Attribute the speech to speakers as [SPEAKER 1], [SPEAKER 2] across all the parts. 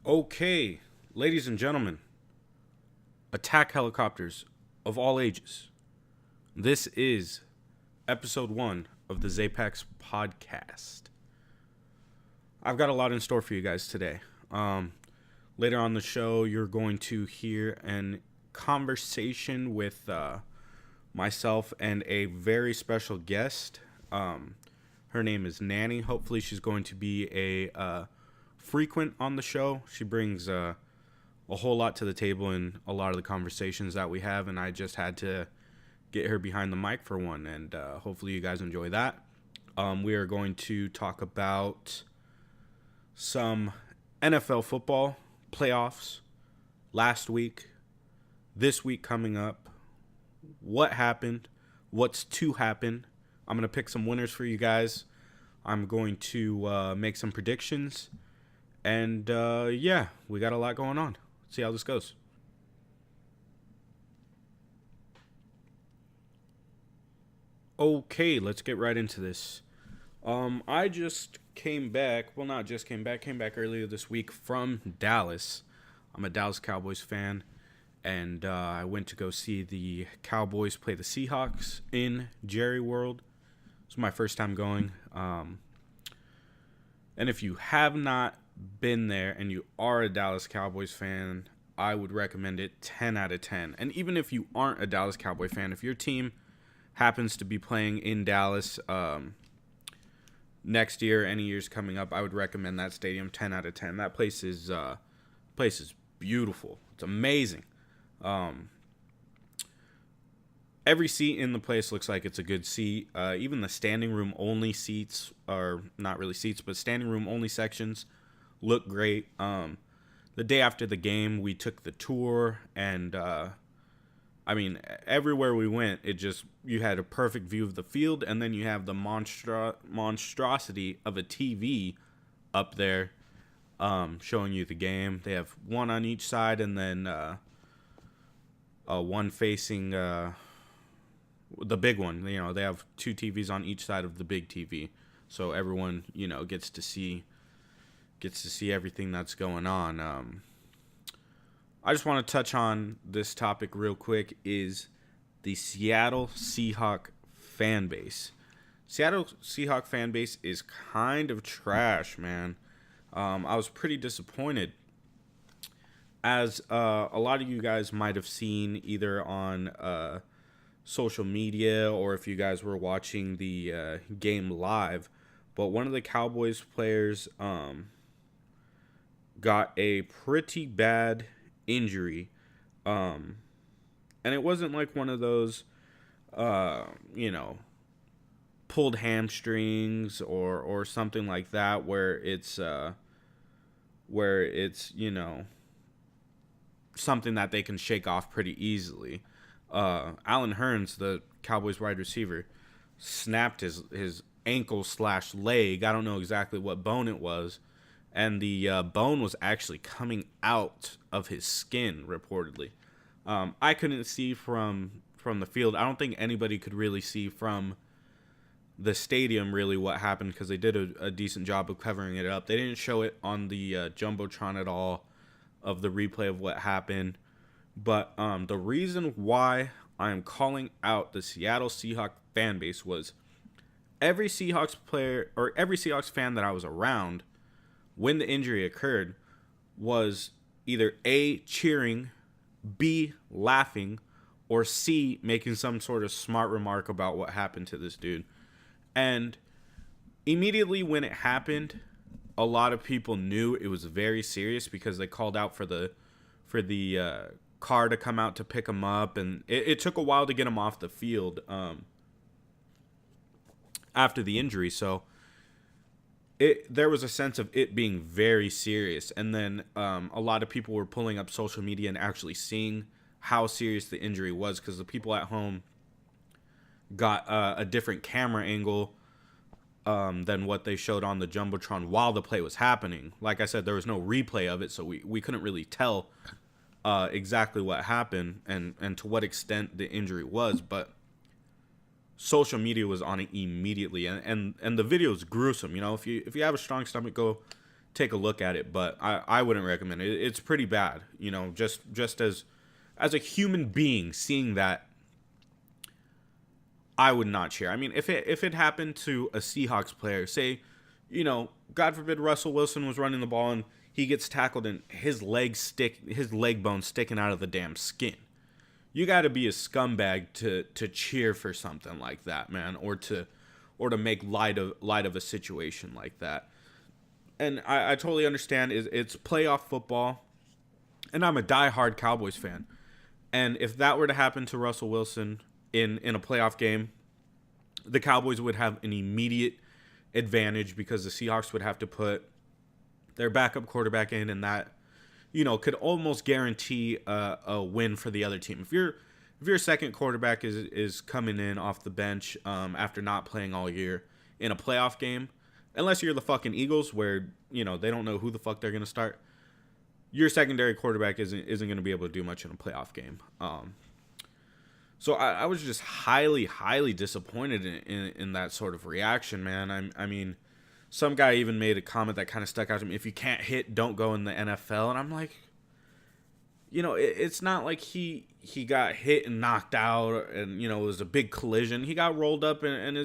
[SPEAKER 1] Okay, ladies and gentlemen, attack helicopters of all ages. This is episode 1 of the ZaePAxx Podcast. I've got a lot in store for you guys today. Later on the show, you're going to hear a conversation with myself and a very special guest. Her name is Nanny. Hopefully she's going to be a frequent on the show. She brings a whole lot to the table in a lot of the conversations that we have, and I just had to get her behind the mic for one, and hopefully you guys enjoy that. We are going to talk about some NFL football playoffs last week, this week coming up, what happened, what's to happen. I'm going to pick some winners for you guys. I'm going to make some predictions. And, yeah, we got a lot going on. Let's see how this goes. Okay, let's get right into this. I just came back. Well, not just came back. Came back earlier this week from Dallas. I'm a Dallas Cowboys fan. And I went to go see the Cowboys play the Seahawks in Jerry World. It's my first time going. And if you have not been there and you are a Dallas Cowboys fan, I would recommend it 10 out of 10. And even if you aren't a Dallas Cowboy fan, if your team happens to be playing in Dallas next year, any years coming up, I would recommend that stadium 10 out of 10. That place is beautiful. It's amazing. Every seat in the place looks like it's a good seat. Even the standing room only seats, or not really seats, but standing room only sections look great. The day after the game, we took the tour, and everywhere we went, you had a perfect view of the field, and then you have the monstrosity of a TV up there showing you the game. They have one on each side, and then one facing the big one. They have two TVs on each side of the big TV, so everyone gets to see everything that's going on. I just want to touch on this topic real quick, is the Seattle Seahawks fan base. Seattle Seahawks fan base is kind of trash, man. I was pretty disappointed, as a lot of you guys might have seen either on social media or if you guys were watching the game live. But one of the Cowboys players got a pretty bad injury, and it wasn't like one of those pulled hamstrings or something like that where it's something that they can shake off pretty easily. Allen Hurns, the Cowboys wide receiver, snapped his ankle/leg. I don't know exactly what bone it was, and the bone was actually coming out of his skin, reportedly. I couldn't see from the field. I don't think anybody could really see from the stadium really what happened, because they did a decent job of covering it up. They didn't show it on the Jumbotron at all, of the replay of what happened. But the reason why I'm calling out the Seattle Seahawks fan base was every Seahawks player or every Seahawks fan that I was around when the injury occurred was either A, cheering, B, laughing, or C, making some sort of smart remark about what happened to this dude. And immediately when it happened, a lot of people knew it was very serious, because they called out for the car to come out to pick him up, and it took a while to get him off the field after the injury. So there was a sense of it being very serious. And then a lot of people were pulling up social media and actually seeing how serious the injury was, because the people at home got a different camera angle than what they showed on the Jumbotron while the play was happening. Like I said, there was no replay of it, so we couldn't really tell exactly what happened and to what extent the injury was. But social media was on it immediately, and the video is gruesome. If you have a strong stomach, go take a look at it, but I wouldn't recommend it. It's pretty bad, you know, just as a human being seeing that, I would not cheer. I mean, if it happened to a Seahawks player, say, you know, God forbid Russell Wilson was running the ball and he gets tackled and his leg bone sticking out of the damn skin. You got to be a scumbag to cheer for something like that, man, or to make light of a situation like that. And I totally understand it's playoff football, and I'm a diehard Cowboys fan. And if that were to happen to Russell Wilson in a playoff game, the Cowboys would have an immediate advantage because the Seahawks would have to put their backup quarterback in, and that, you know, could almost guarantee a win for the other team. If your second quarterback is coming in off the bench after not playing all year in a playoff game, unless you're the fucking Eagles where, you know, they don't know who the fuck they're going to start, your secondary quarterback isn't going to be able to do much in a playoff game. So I was just highly, highly disappointed in that sort of reaction, man. I mean, some guy even made a comment that kind of stuck out to me. If you can't hit, don't go in the NFL. And I'm like, you know, it's not like he got hit and knocked out and, you know, it was a big collision. He got rolled up and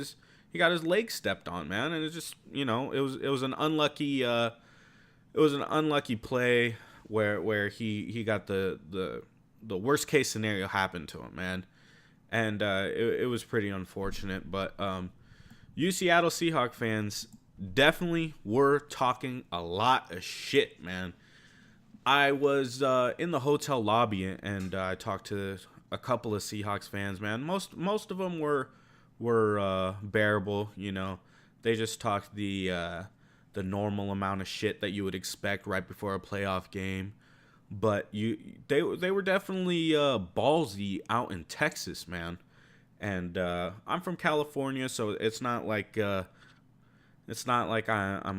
[SPEAKER 1] he got his leg stepped on, man. And it's just, you know, it was an unlucky play where he got the worst case scenario happened to him, man. And it was pretty unfortunate. But you Seattle Seahawks fans definitely were talking a lot of shit, man. I was in the hotel lobby and I talked to a couple of Seahawks fans, man. Most of them were bearable, you know. They just talked the normal amount of shit that you would expect right before a playoff game. But they were definitely ballsy out in Texas, man. And I'm from California, so it's not like I'm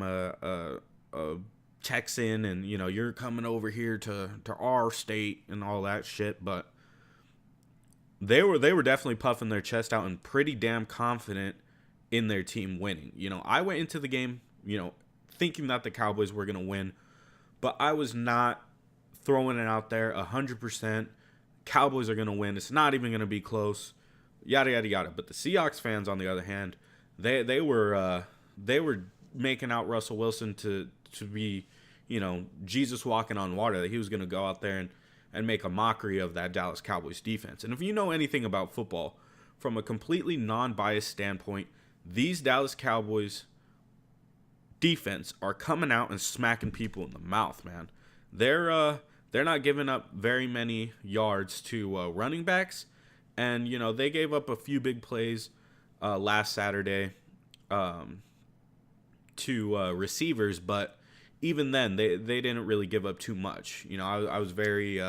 [SPEAKER 1] a Texan and, you know, you're coming over here to our state and all that shit. But they were definitely puffing their chest out and pretty damn confident in their team winning. You know, I went into the game, you know, thinking that the Cowboys were gonna win, but I was not throwing it out there 100%. Cowboys are gonna win. It's not even gonna be close. Yada yada yada. But the Seahawks fans, on the other hand, they were making out Russell Wilson to be, you know, Jesus walking on water. That he was gonna go out there and make a mockery of that Dallas Cowboys defense. And if you know anything about football, from a completely non-biased standpoint, these Dallas Cowboys defense are coming out and smacking people in the mouth, man. They're not giving up very many yards to running backs, and, you know, they gave up a few big plays last Saturday to receivers, but even then they didn't really give up too much. You know, I was very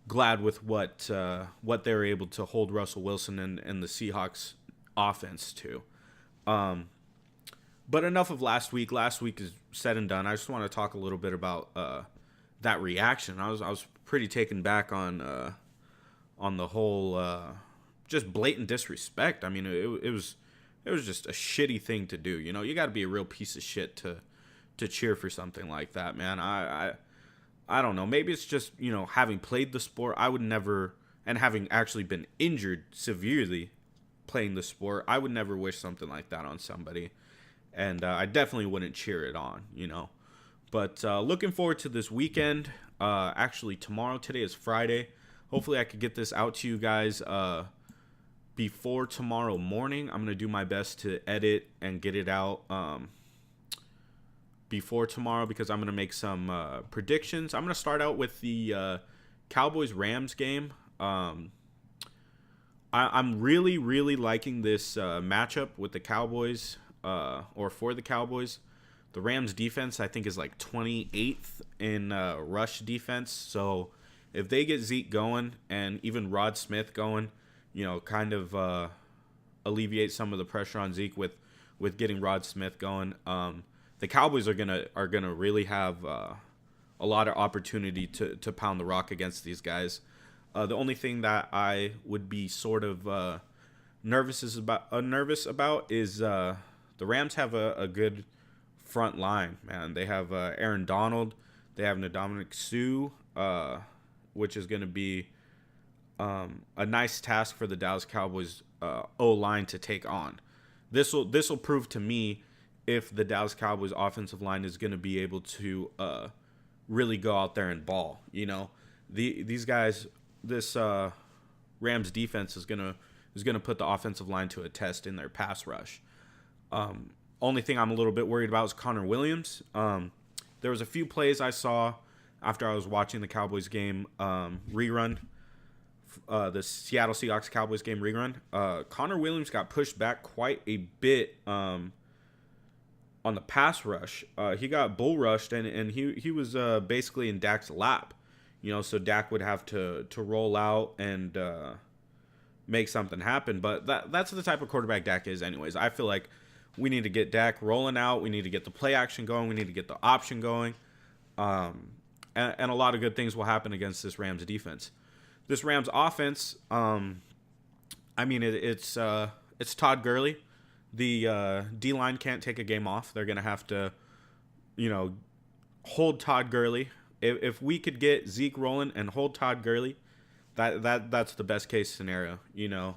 [SPEAKER 1] glad with what they were able to hold Russell Wilson and the Seahawks offense to. But enough of last week. Last week is said and done. I just want to talk a little bit about that reaction. I was pretty taken back on the whole just blatant disrespect. I mean, it was just a shitty thing to do. You know, you got to be a real piece of shit to cheer for something like that, man. I don't know. Maybe it's just, you know, having played the sport, I would never, and having actually been injured severely playing the sport, I would never wish something like that on somebody. And I definitely wouldn't cheer it on, you know. But looking forward to this weekend. Actually, tomorrow. Today is Friday. Hopefully I could get this out to you guys before tomorrow morning. I'm going to do my best to edit and get it out before tomorrow, because I'm going to make some predictions. I'm going to start out with the Cowboys-Rams game. I'm really, really liking this matchup with the Cowboys, or for the Cowboys. The Rams defense, I think, is like 28th in rush defense. So if they get Zeke going and even Rod Smith going, you know, kind of alleviate some of the pressure on Zeke with getting Rod Smith going. The Cowboys are gonna really have a lot of opportunity to pound the rock against these guys. The only thing that I would be sort of nervous about is the Rams have a good front line, man. They have Aaron Donald. They have Ndamukong Suh, which is going to be a nice task for the Dallas Cowboys O-line to take on. This will prove to me if the Dallas Cowboys offensive line is going to be able to really go out there and ball. You know, these guys, this Rams defense is gonna put the offensive line to a test in their pass rush. Only thing I'm a little bit worried about is Connor Williams. There was a few plays I saw after I was watching the Cowboys game rerun, the Seattle Seahawks Cowboys game rerun. Connor Williams got pushed back quite a bit on the pass rush. He got bull rushed, and he was basically in Dak's lap. You know, so Dak would have to roll out and make something happen. But that's the type of quarterback Dak is anyways. I feel like we need to get Dak rolling out. We need to get the play action going. We need to get the option going. And a lot of good things will happen against this Rams defense. This Rams offense, I mean, it's Todd Gurley. The D-line can't take a game off. They're going to have to, you know, hold Todd Gurley. If we could get Zeke rolling and hold Todd Gurley, that's the best case scenario, you know.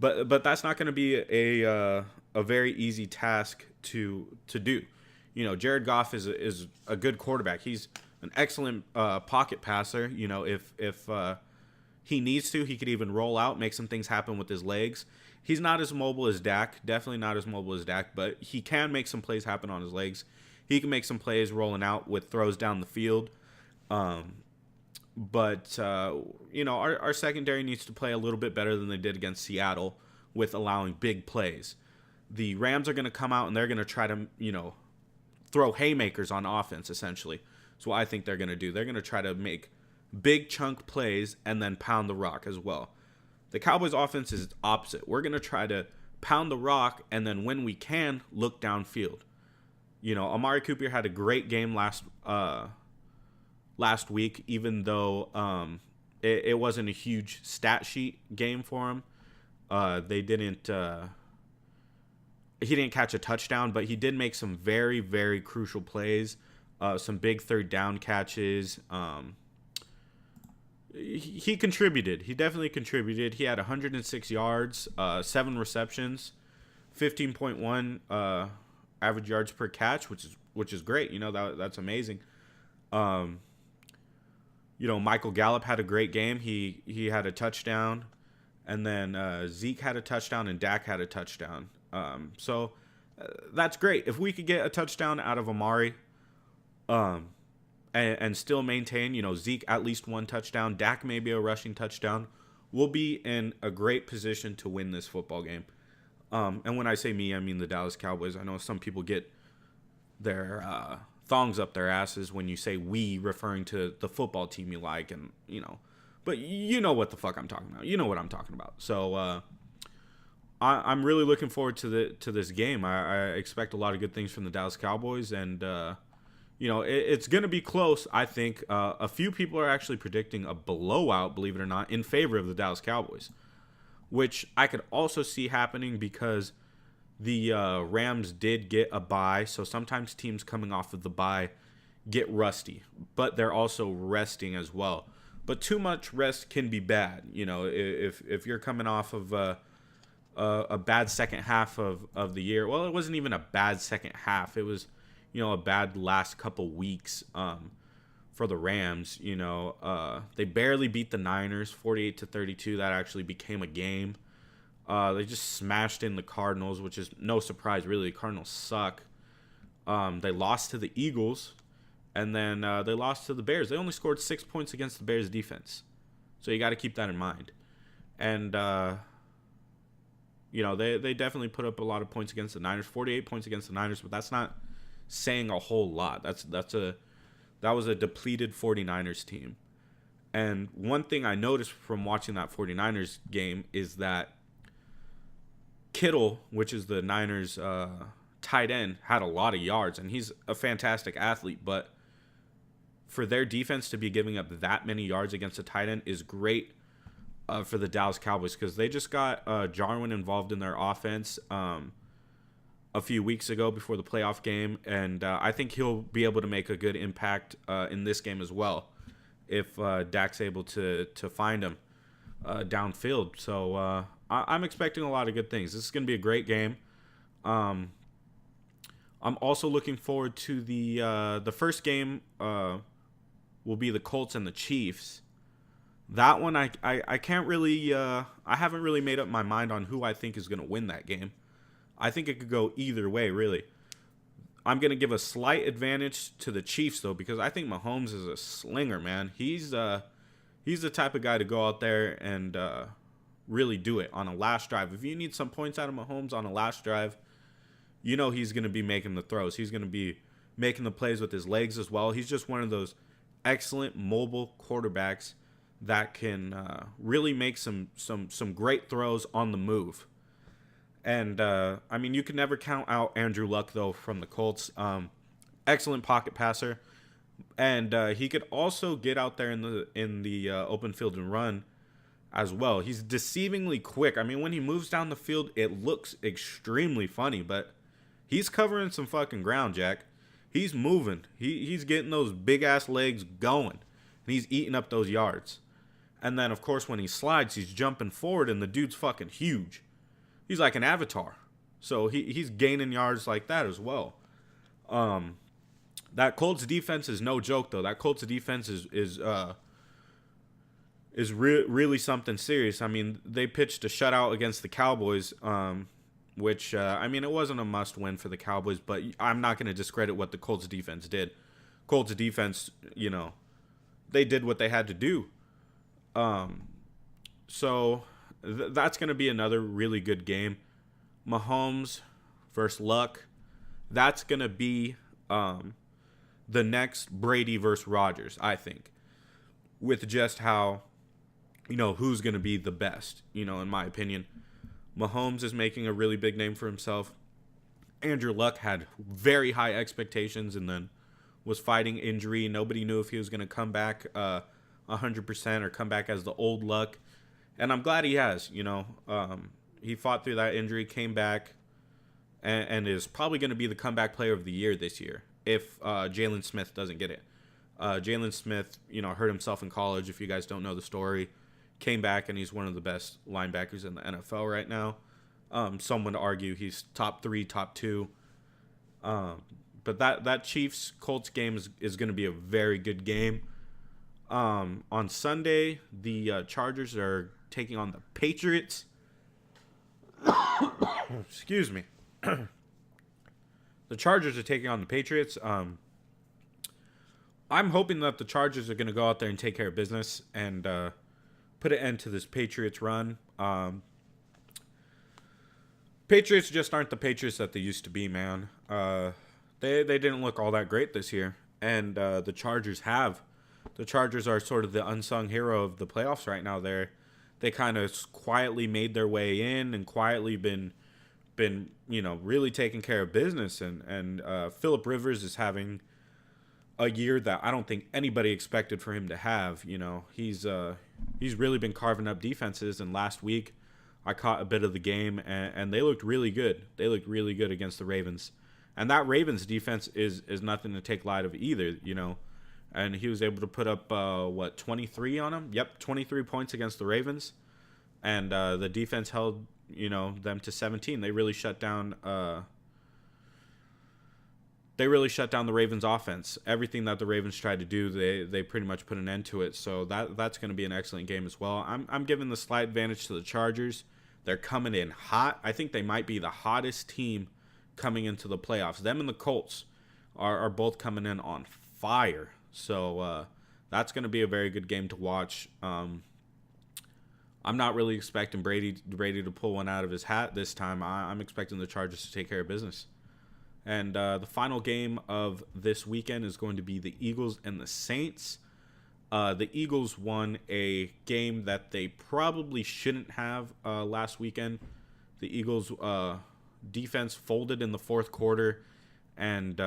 [SPEAKER 1] But that's not going to be a very easy task to do. You know, Jared Goff is a good quarterback. He's an excellent pocket passer. You know, if he needs to, he could even roll out, make some things happen with his legs. He's not as mobile as Dak, definitely not as mobile as Dak, but he can make some plays happen on his legs. He can make some plays rolling out with throws down the field. But you know, our secondary needs to play a little bit better than they did against Seattle with allowing big plays. The Rams are going to come out and they're going to try to, you know, throw haymakers on offense, essentially. That's what I think they're going to do. They're going to try to make big chunk plays and then pound the rock as well. The Cowboys offense is opposite. We're going to try to pound the rock and then when we can, look downfield. You know, Amari Cooper had a great game last week, even though it wasn't a huge stat sheet game for him. He didn't catch a touchdown, but he did make some very, very crucial plays, some big third down catches. He contributed. He definitely contributed. He had 106 yards, 7 receptions, 15.1 average yards per catch, which is great. You know, that's amazing. You know, Michael Gallup had a great game. He had a touchdown, and then Zeke had a touchdown, and Dak had a touchdown. So that's great. If we could get a touchdown out of Amari, and still maintain, you know, Zeke at least 1 touchdown, Dak maybe a rushing touchdown, we'll be in a great position to win this football game. And when I say me, I mean the Dallas Cowboys. I know some people get their thongs up their asses when you say we, referring to the football team you like, and you know, but you know what the fuck I'm talking about. You know what I'm talking about. So I'm really looking forward to this game. I expect a lot of good things from the Dallas Cowboys, and you know, it's going to be close. I think a few people are actually predicting a blowout, believe it or not, in favor of the Dallas Cowboys, which I could also see happening because the Rams did get a bye. So sometimes teams coming off of the bye get rusty, but they're also resting as well. But too much rest can be bad. You know, if you're coming off of a bad second half of the year, well, it wasn't even a bad second half. It was, you know, a bad last couple weeks for the Rams. You know, they barely beat the Niners 48-32. That actually became a game. They just smashed in the Cardinals, which is no surprise, really. The Cardinals suck. They lost to the Eagles, and then they lost to the Bears. They only scored 6 points against the Bears defense. So you got to keep that in mind. And, you know, they definitely put up a lot of points against the Niners, 48 points against the Niners, but that's not saying a whole lot. That was a depleted 49ers team. And one thing I noticed from watching that 49ers game is that Kittle, which is the Niners tight end, had a lot of yards, and he's a fantastic athlete, but for their defense to be giving up that many yards against a tight end is great for the Dallas Cowboys, because they just got Jarwin involved in their offense. a few weeks ago before the playoff game, and I think he'll be able to make a good impact in this game as well if Dak's able to find him downfield. So I'm expecting a lot of good things. This is going to be a great game. I'm also looking forward to the first game will be the Colts and the Chiefs. That one I can't really I haven't really made up my mind on who I think is going to win that game. I think it could go either way, really. I'm going to give a slight advantage to the Chiefs, though, because I think Mahomes is a slinger, man. He's the type of guy to go out there and really do it on a last drive. If you need some points out of Mahomes on a last drive, you know he's going to be making the throws. He's going to be making the plays with his legs as well. He's just one of those excellent mobile quarterbacks that can really make some great throws on the move. And, I mean, you can never count out Andrew Luck, though, from the Colts. Excellent pocket passer. And he could also get out there in the open field and run as well. He's deceivingly quick. I mean, when he moves down the field, it looks extremely funny. But he's covering some fucking ground, Jack. He's moving. He's getting those big-ass legs going. And he's eating up those yards. And then, of course, when he slides, he's jumping forward, and the dude's fucking huge. He's like an avatar. So he's gaining yards like that as well. That Colts defense is no joke, though. That Colts defense is really something serious. I mean, they pitched a shutout against the Cowboys, which, I mean, it wasn't a must-win for the Cowboys, but I'm not going to discredit what the Colts defense did. Colts defense, you know, they did what they had to do. So that's going to be another really good game. Mahomes versus Luck. That's going to be the next Brady versus Rodgers, I think. With just how, you know, who's going to be the best, you know, in my opinion. Mahomes is making a really big name for himself. Andrew Luck had very high expectations and then was fighting injury. Nobody knew if he was going to come back 100% or come back as the old Luck. And I'm glad he has, you know. He fought through that injury, came back, and is probably going to be the comeback player of the year this year if Jalen Smith doesn't get it. Jalen Smith, you know, hurt himself in college, if you guys don't know the story. Came back, and he's one of the best linebackers in the NFL right now. Some would argue he's top 3, top 2. But that Chiefs-Colts game is going to be a very good game. On Sunday, the Chargers are taking on the Patriots. Excuse me. The Chargers are taking on the Patriots. I'm hoping that the Chargers are going to go out there and take care of business and put an end to this Patriots run. Patriots just aren't the Patriots that they used to be, man. They didn't look all that great this year, and the Chargers have. The Chargers are sort of the unsung hero of the playoffs right now. They kind of quietly made their way in and quietly been you know, really taking care of business. And Phillip Rivers is having a year that I don't think anybody expected for him to have. You know, he's really been carving up defenses. And last week, I caught a bit of the game, and they looked really good. They looked really good against the Ravens. And that Ravens defense is nothing to take light of either, you know. And he was able to put up, 23 on them? Yep, 23 points against the Ravens. And the defense held, you know, them to 17. They really shut down the Ravens offense. Everything that the Ravens tried to do, they pretty much put an end to it. So that's going to be an excellent game as well. I'm giving the slight advantage to the Chargers. They're coming in hot. I think they might be the hottest team coming into the playoffs. Them and the Colts are both coming in on fire. So that's going to be a very good game to watch. I'm not really expecting Brady to pull one out of his hat this time. I'm expecting the Chargers to take care of business. And the final game of this weekend is going to be the Eagles and the Saints. The Eagles won a game that they probably shouldn't have last weekend. The Eagles' defense folded in the fourth quarter, and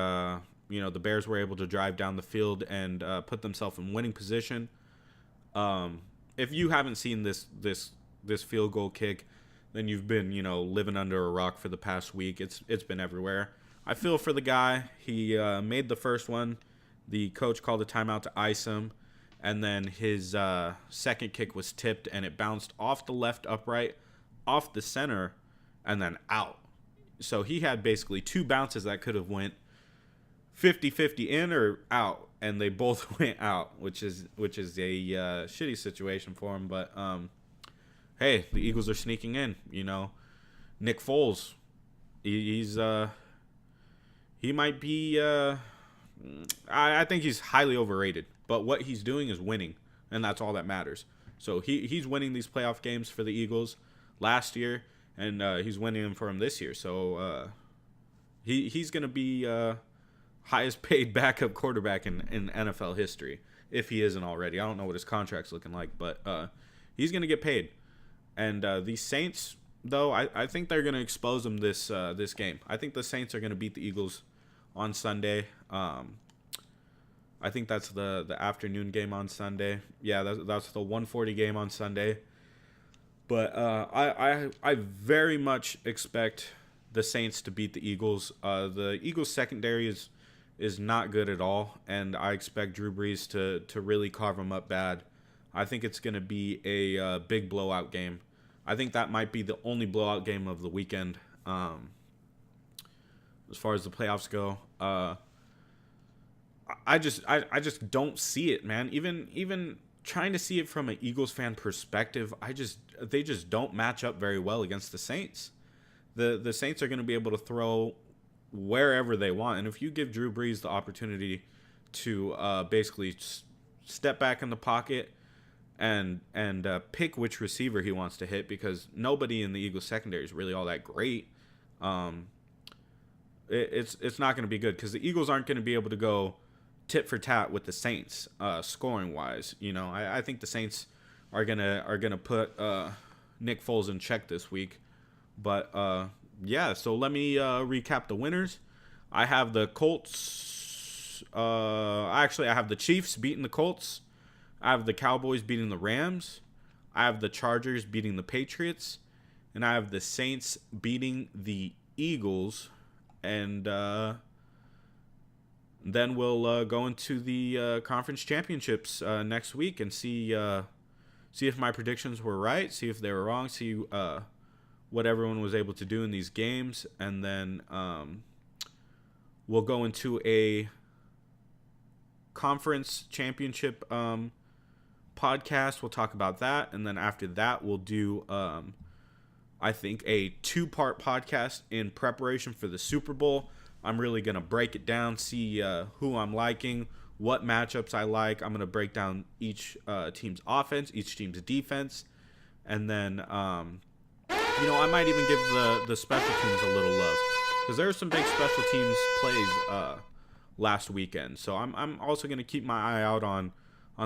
[SPEAKER 1] you know, the Bears were able to drive down the field and put themselves in winning position. If you haven't seen this field goal kick, then you've been, living under a rock for the past week. It's been everywhere. I feel for the guy. He made the first one. The coach called a timeout to ice him, and then his second kick was tipped, and it bounced off the left upright, off the center, and then out. So he had basically two bounces that could have went 50-50 in or out, and they both went out, which is a shitty situation for him. But hey, the Eagles are sneaking in. Nick Foles, he might be. I think he's highly overrated, but what he's doing is winning, and that's all that matters. So he's winning these playoff games for the Eagles last year, and he's winning them for him this year. So he's going to be highest paid backup quarterback in NFL history, if he isn't already. I don't know what his contract's looking like, but he's going to get paid. And the Saints, though, I think they're going to expose them this game. I think the Saints are going to beat the Eagles on Sunday. I think that's the afternoon game on Sunday. Yeah, that's the 1:40 game on Sunday. But I very much expect the Saints to beat the Eagles. The Eagles secondary is not good at all, and I expect Drew Brees to really carve them up bad. I think it's going to be a big blowout game. I think that might be the only blowout game of the weekend. As far as the playoffs go, I just don't see it, man. Even trying to see it from an Eagles fan perspective, they just don't match up very well against the Saints. The Saints are going to be able to throw wherever they want, and if you give Drew Brees the opportunity to basically step back in the pocket and pick which receiver he wants to hit, because nobody in the Eagles secondary is really all that great. It's not going to be good, because the Eagles aren't going to be able to go tit for tat with the Saints scoring wise. I think the Saints are gonna put Nick Foles in check this week. But yeah, so let me recap the winners. I have the Colts. Actually, I have the Chiefs beating the Colts. I have the Cowboys beating the Rams. I have the Chargers beating the Patriots, and I have the Saints beating the Eagles. And then we'll go into the conference championships next week and see if my predictions were right, see if they were wrong, see what everyone was able to do in these games, and then we'll go into a conference championship podcast. We'll talk about that, and then after that, we'll do I think a 2-part podcast in preparation for the Super Bowl. I'm really going to break it down, see who I'm liking, what matchups I like. I'm going to break down each team's offense, each team's defense, and then, I might even give the special teams a little love, because there are some big special teams plays last weekend. So I'm also going to keep my eye out on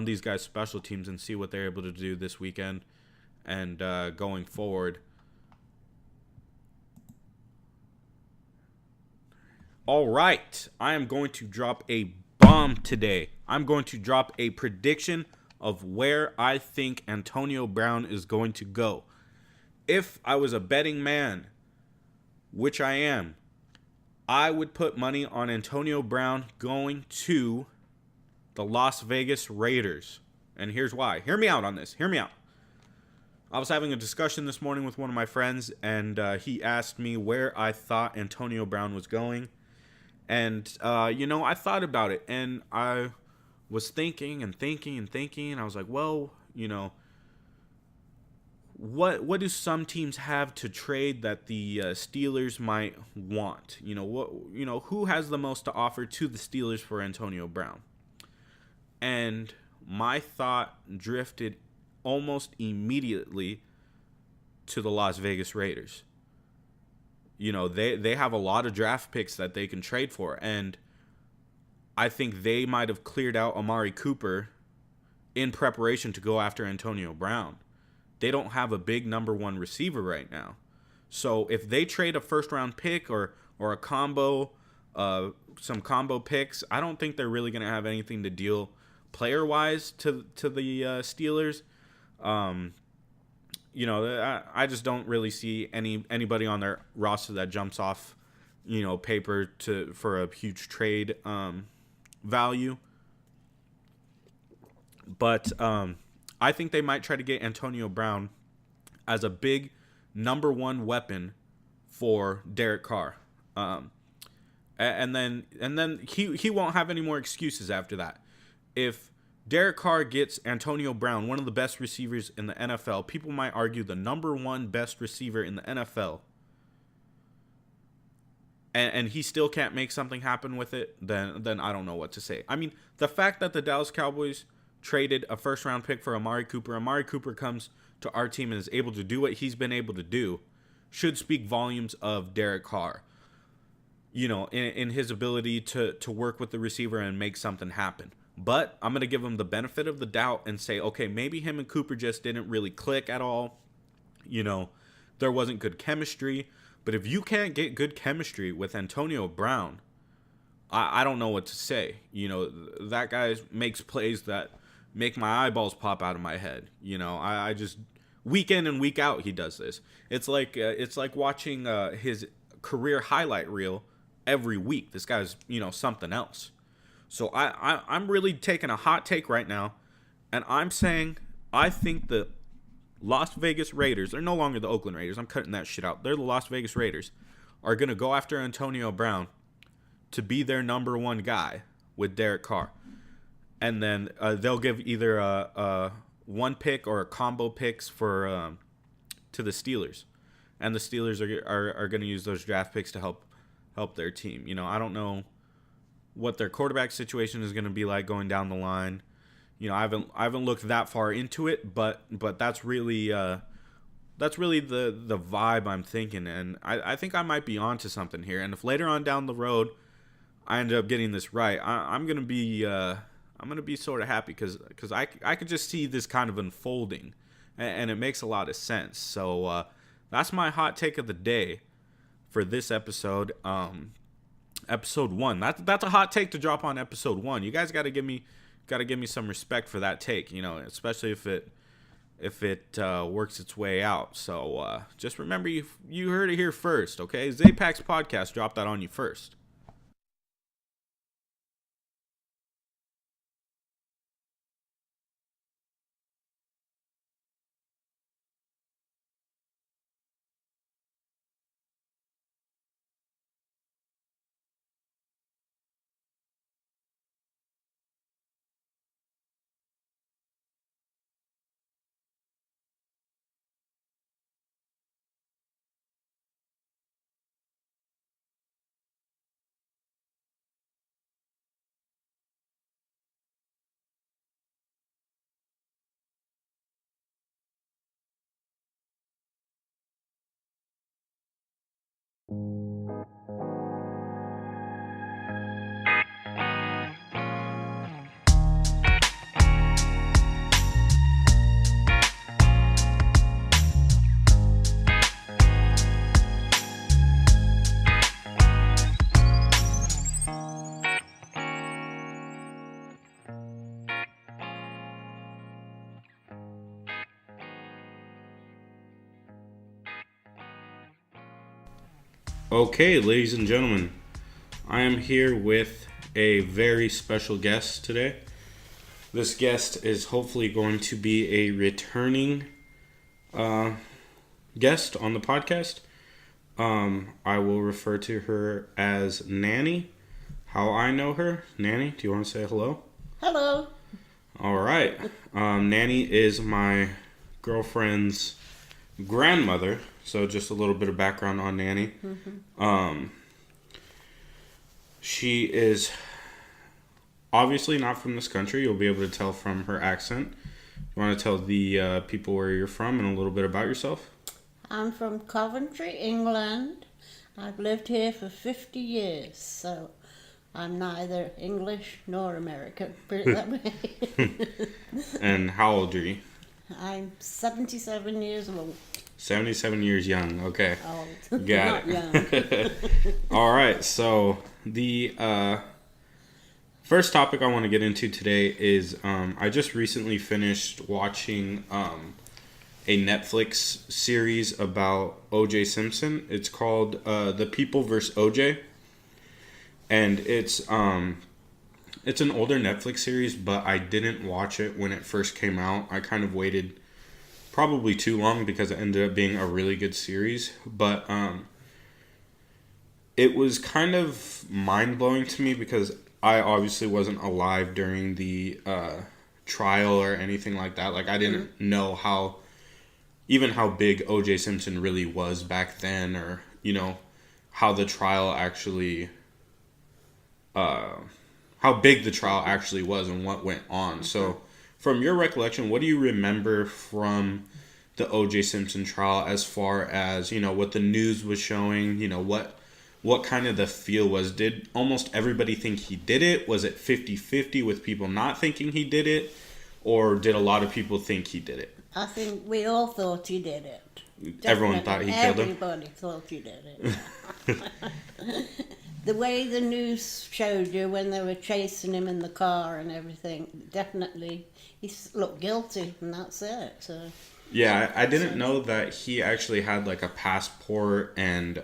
[SPEAKER 1] these guys' special teams and see what they're able to do this weekend and going forward. All right, I am going to drop a bomb today. I'm going to drop a prediction of where I think Antonio Brown is going to go. If I was a betting man, which I am, I would put money on Antonio Brown going to the Las Vegas Raiders. And here's why. Hear me out on this. Hear me out. I was having a discussion this morning with one of my friends, and he asked me where I thought Antonio Brown was going. And, I thought about it, and I was thinking. And I was like, well, what do some teams have to trade that the Steelers might want? Who has the most to offer to the Steelers for Antonio Brown? And my thought drifted almost immediately to the Las Vegas Raiders. They have a lot of draft picks that they can trade for, and I think they might have cleared out Amari Cooper in preparation to go after Antonio Brown. They don't have a big number one receiver right now. So if they trade a first-round pick or a combo, some combo picks, I don't think they're really going to have anything to deal player-wise to the Steelers. I just don't really see anybody on their roster that jumps off, paper for a huge trade value. But I think they might try to get Antonio Brown as a big number one weapon for Derek Carr. And then he won't have any more excuses after that. If Derek Carr gets Antonio Brown, one of the best receivers in the NFL, people might argue the number one best receiver in the NFL, and he still can't make something happen with it, then I don't know what to say. I mean, the fact that the Dallas Cowboys traded a first-round pick for Amari Cooper comes to our team and is able to do what he's been able to do, should speak volumes of Derek Carr. In his ability to work with the receiver and make something happen. But I'm going to give him the benefit of the doubt and say, okay, maybe him and Cooper just didn't really click at all. There wasn't good chemistry. But if you can't get good chemistry with Antonio Brown, I don't know what to say. That guy makes plays that make my eyeballs pop out of my head. I just, week in and week out, he does this. It's like watching his career highlight reel every week. This guy's, something else. So I'm really taking a hot take right now, and I'm saying I think the Las Vegas Raiders, they're no longer the Oakland Raiders. I'm cutting that shit out. They're the Las Vegas Raiders, are going to go after Antonio Brown to be their number one guy with Derek Carr. And then they'll give either a one pick or a combo picks to the Steelers. And the Steelers are going to use those draft picks to help their team. I don't know what their quarterback situation is going to be like going down the line. I haven't looked that far into it, but that's really the vibe I'm thinking, and I think I might be onto something here. And if later on down the road I end up getting this right, I'm gonna be sort of happy because I could just see this kind of unfolding, and it makes a lot of sense. So that's my hot take of the day for this episode. Episode 1. That's a hot take to drop on episode 1. You guys got to give me some respect for that take, especially if it works its way out. So just remember, you heard it here first, okay? ZaePAxx Podcast dropped that on you first. Okay, ladies and gentlemen, I am here with a very special guest today. This guest is hopefully going to be a returning guest on the podcast. I will refer to her as Nanny. How I know her. Nanny, do you want to say hello?
[SPEAKER 2] Hello.
[SPEAKER 1] All right. Nanny is my girlfriend's grandmother. So just a little bit of background on Nanny. Mm-hmm. She is obviously not from this country. You'll be able to tell from her accent. You want to tell the people where you're from and a little bit about yourself?
[SPEAKER 2] I'm from Coventry, England. I've lived here for 50 years, so I'm neither English nor American. Put it that way.
[SPEAKER 1] And how old are you?
[SPEAKER 2] I'm 77 years old.
[SPEAKER 1] 77 years young. Okay.
[SPEAKER 2] Old.
[SPEAKER 1] Got it. All right. So the first topic I want to get into today is I just recently finished watching a Netflix series about O.J. Simpson. It's called The People vs. O.J. And it's an older Netflix series, but I didn't watch it when it first came out. I kind of waited probably too long because it ended up being a really good series. But it was kind of mind-blowing to me because I obviously wasn't alive during the trial or anything like that. Like, I didn't know how big O.J. Simpson really was back then, or, you know, how the trial actually, how big the trial actually was and what went on. So, from your recollection, what do you remember from the O.J. Simpson trial as far as, you know, what the news was showing, you know, what kind of the feel was? Did almost everybody think he did it? Was it 50-50 with people not thinking he did it? Or did a lot of people think he did it?
[SPEAKER 2] I think we all thought he did it.
[SPEAKER 1] Everyone thought he killed him?
[SPEAKER 2] Everybody thought he did it. The way the news showed you when they were chasing him in the car and everything, definitely he looked guilty, and that's it. So
[SPEAKER 1] yeah, I didn't know that he actually had like a passport and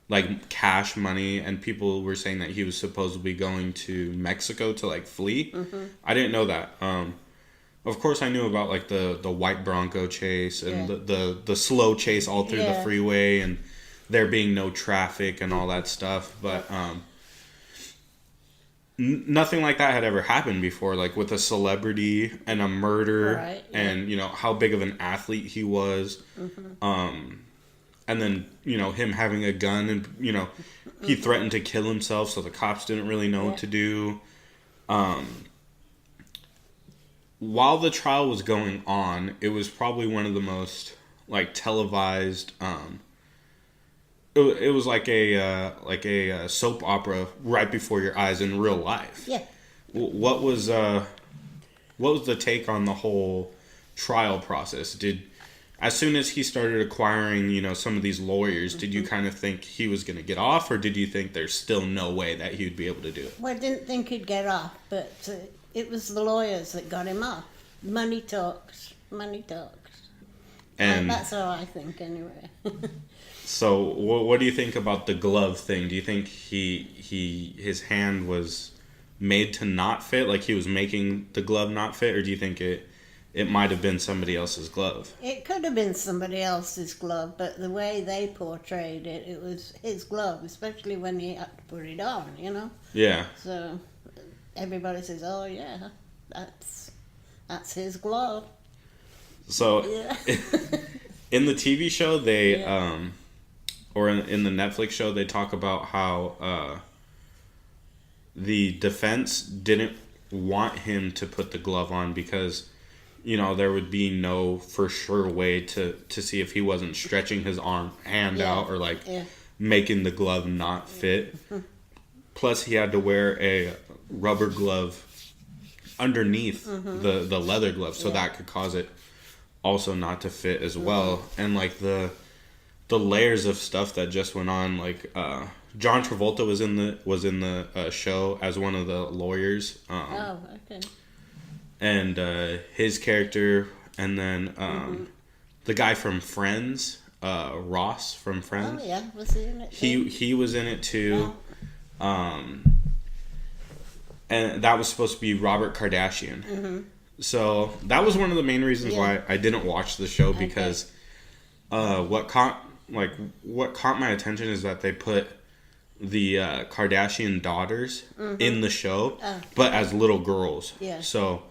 [SPEAKER 1] like cash money, and people were saying that he was supposedly going to Mexico to like flee. I didn't know that. Of course, I knew about like the white Bronco chase and the slow chase all through the freeway and there being no traffic and all that stuff. But nothing like that had ever happened before, like with a celebrity and a murder, and you know how big of an athlete he was. And then, you know, him having a gun and, you know, he threatened to kill himself, so the cops didn't really know what to do. While the trial was going on, it was probably one of the most, like, televised, it was like a soap opera right before your eyes in real life.
[SPEAKER 2] Yeah.
[SPEAKER 1] What was the take on the whole trial process? As soon as he started acquiring, you know, some of these lawyers, did you kind of think he was going to get off, or did you think there's still no way that he would be able to do it?
[SPEAKER 2] Well, I didn't think he'd get off, but it was the lawyers that got him off. Money talks. Money talks. And that's how I think, anyway.
[SPEAKER 1] So, what do you think about the glove thing? Do you think his hand was made to not fit, like he was making the glove not fit, or do you think it might have been somebody else's glove?
[SPEAKER 2] It could have been somebody else's glove, but the way they portrayed it, it was his glove, especially when he had to put it on, you know?
[SPEAKER 1] Yeah.
[SPEAKER 2] So everybody says, oh, yeah, that's his glove.
[SPEAKER 1] So
[SPEAKER 2] yeah.
[SPEAKER 1] in the TV show, they, or in the Netflix show, they talk about how the defense didn't want him to put the glove on because, you know, there would be no for sure way to see if he wasn't stretching his hand out or like making the glove not fit. Plus, he had to wear a rubber glove underneath the leather glove, so that could cause it also not to fit as well. And like the layers of stuff that just went on, like John Travolta was in the show as one of the lawyers.
[SPEAKER 2] Oh, okay.
[SPEAKER 1] And his character, and then the guy from Friends, Ross from Friends.
[SPEAKER 2] Oh yeah, was he in it too?
[SPEAKER 1] He was in it too. And that was supposed to be Robert Kardashian. So that was one of the main reasons why I didn't watch the show, because what caught my attention is that they put the Kardashian daughters in the show, but as little girls. Yeah. So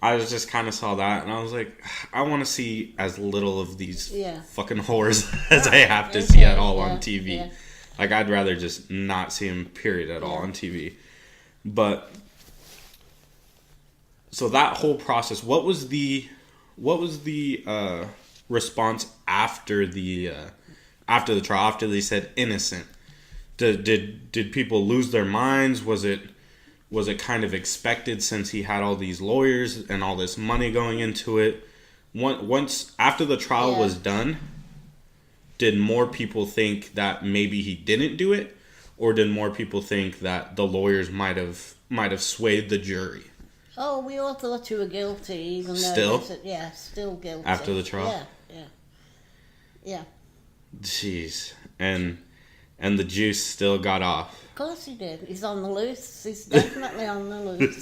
[SPEAKER 1] I just kind of saw that, and I was like, I want to see as little of these fucking whores as I have to see at all on TV. Yeah. Like, I'd rather just not see them, period, at all on TV. But so that whole process, what was the response after the trial, after they said innocent? Did people lose their minds? Was it kind of expected, since he had all these lawyers and all this money going into it? Once after the trial was done, did more people think that maybe he didn't do it, or did more people think that the lawyers might have swayed the jury?
[SPEAKER 2] Oh, we all thought you were guilty, even though...
[SPEAKER 1] Still?
[SPEAKER 2] Still guilty.
[SPEAKER 1] After the trial?
[SPEAKER 2] Yeah.
[SPEAKER 1] Jeez. And the juice still got off.
[SPEAKER 2] Of course he did. He's on the loose. He's definitely on the loose.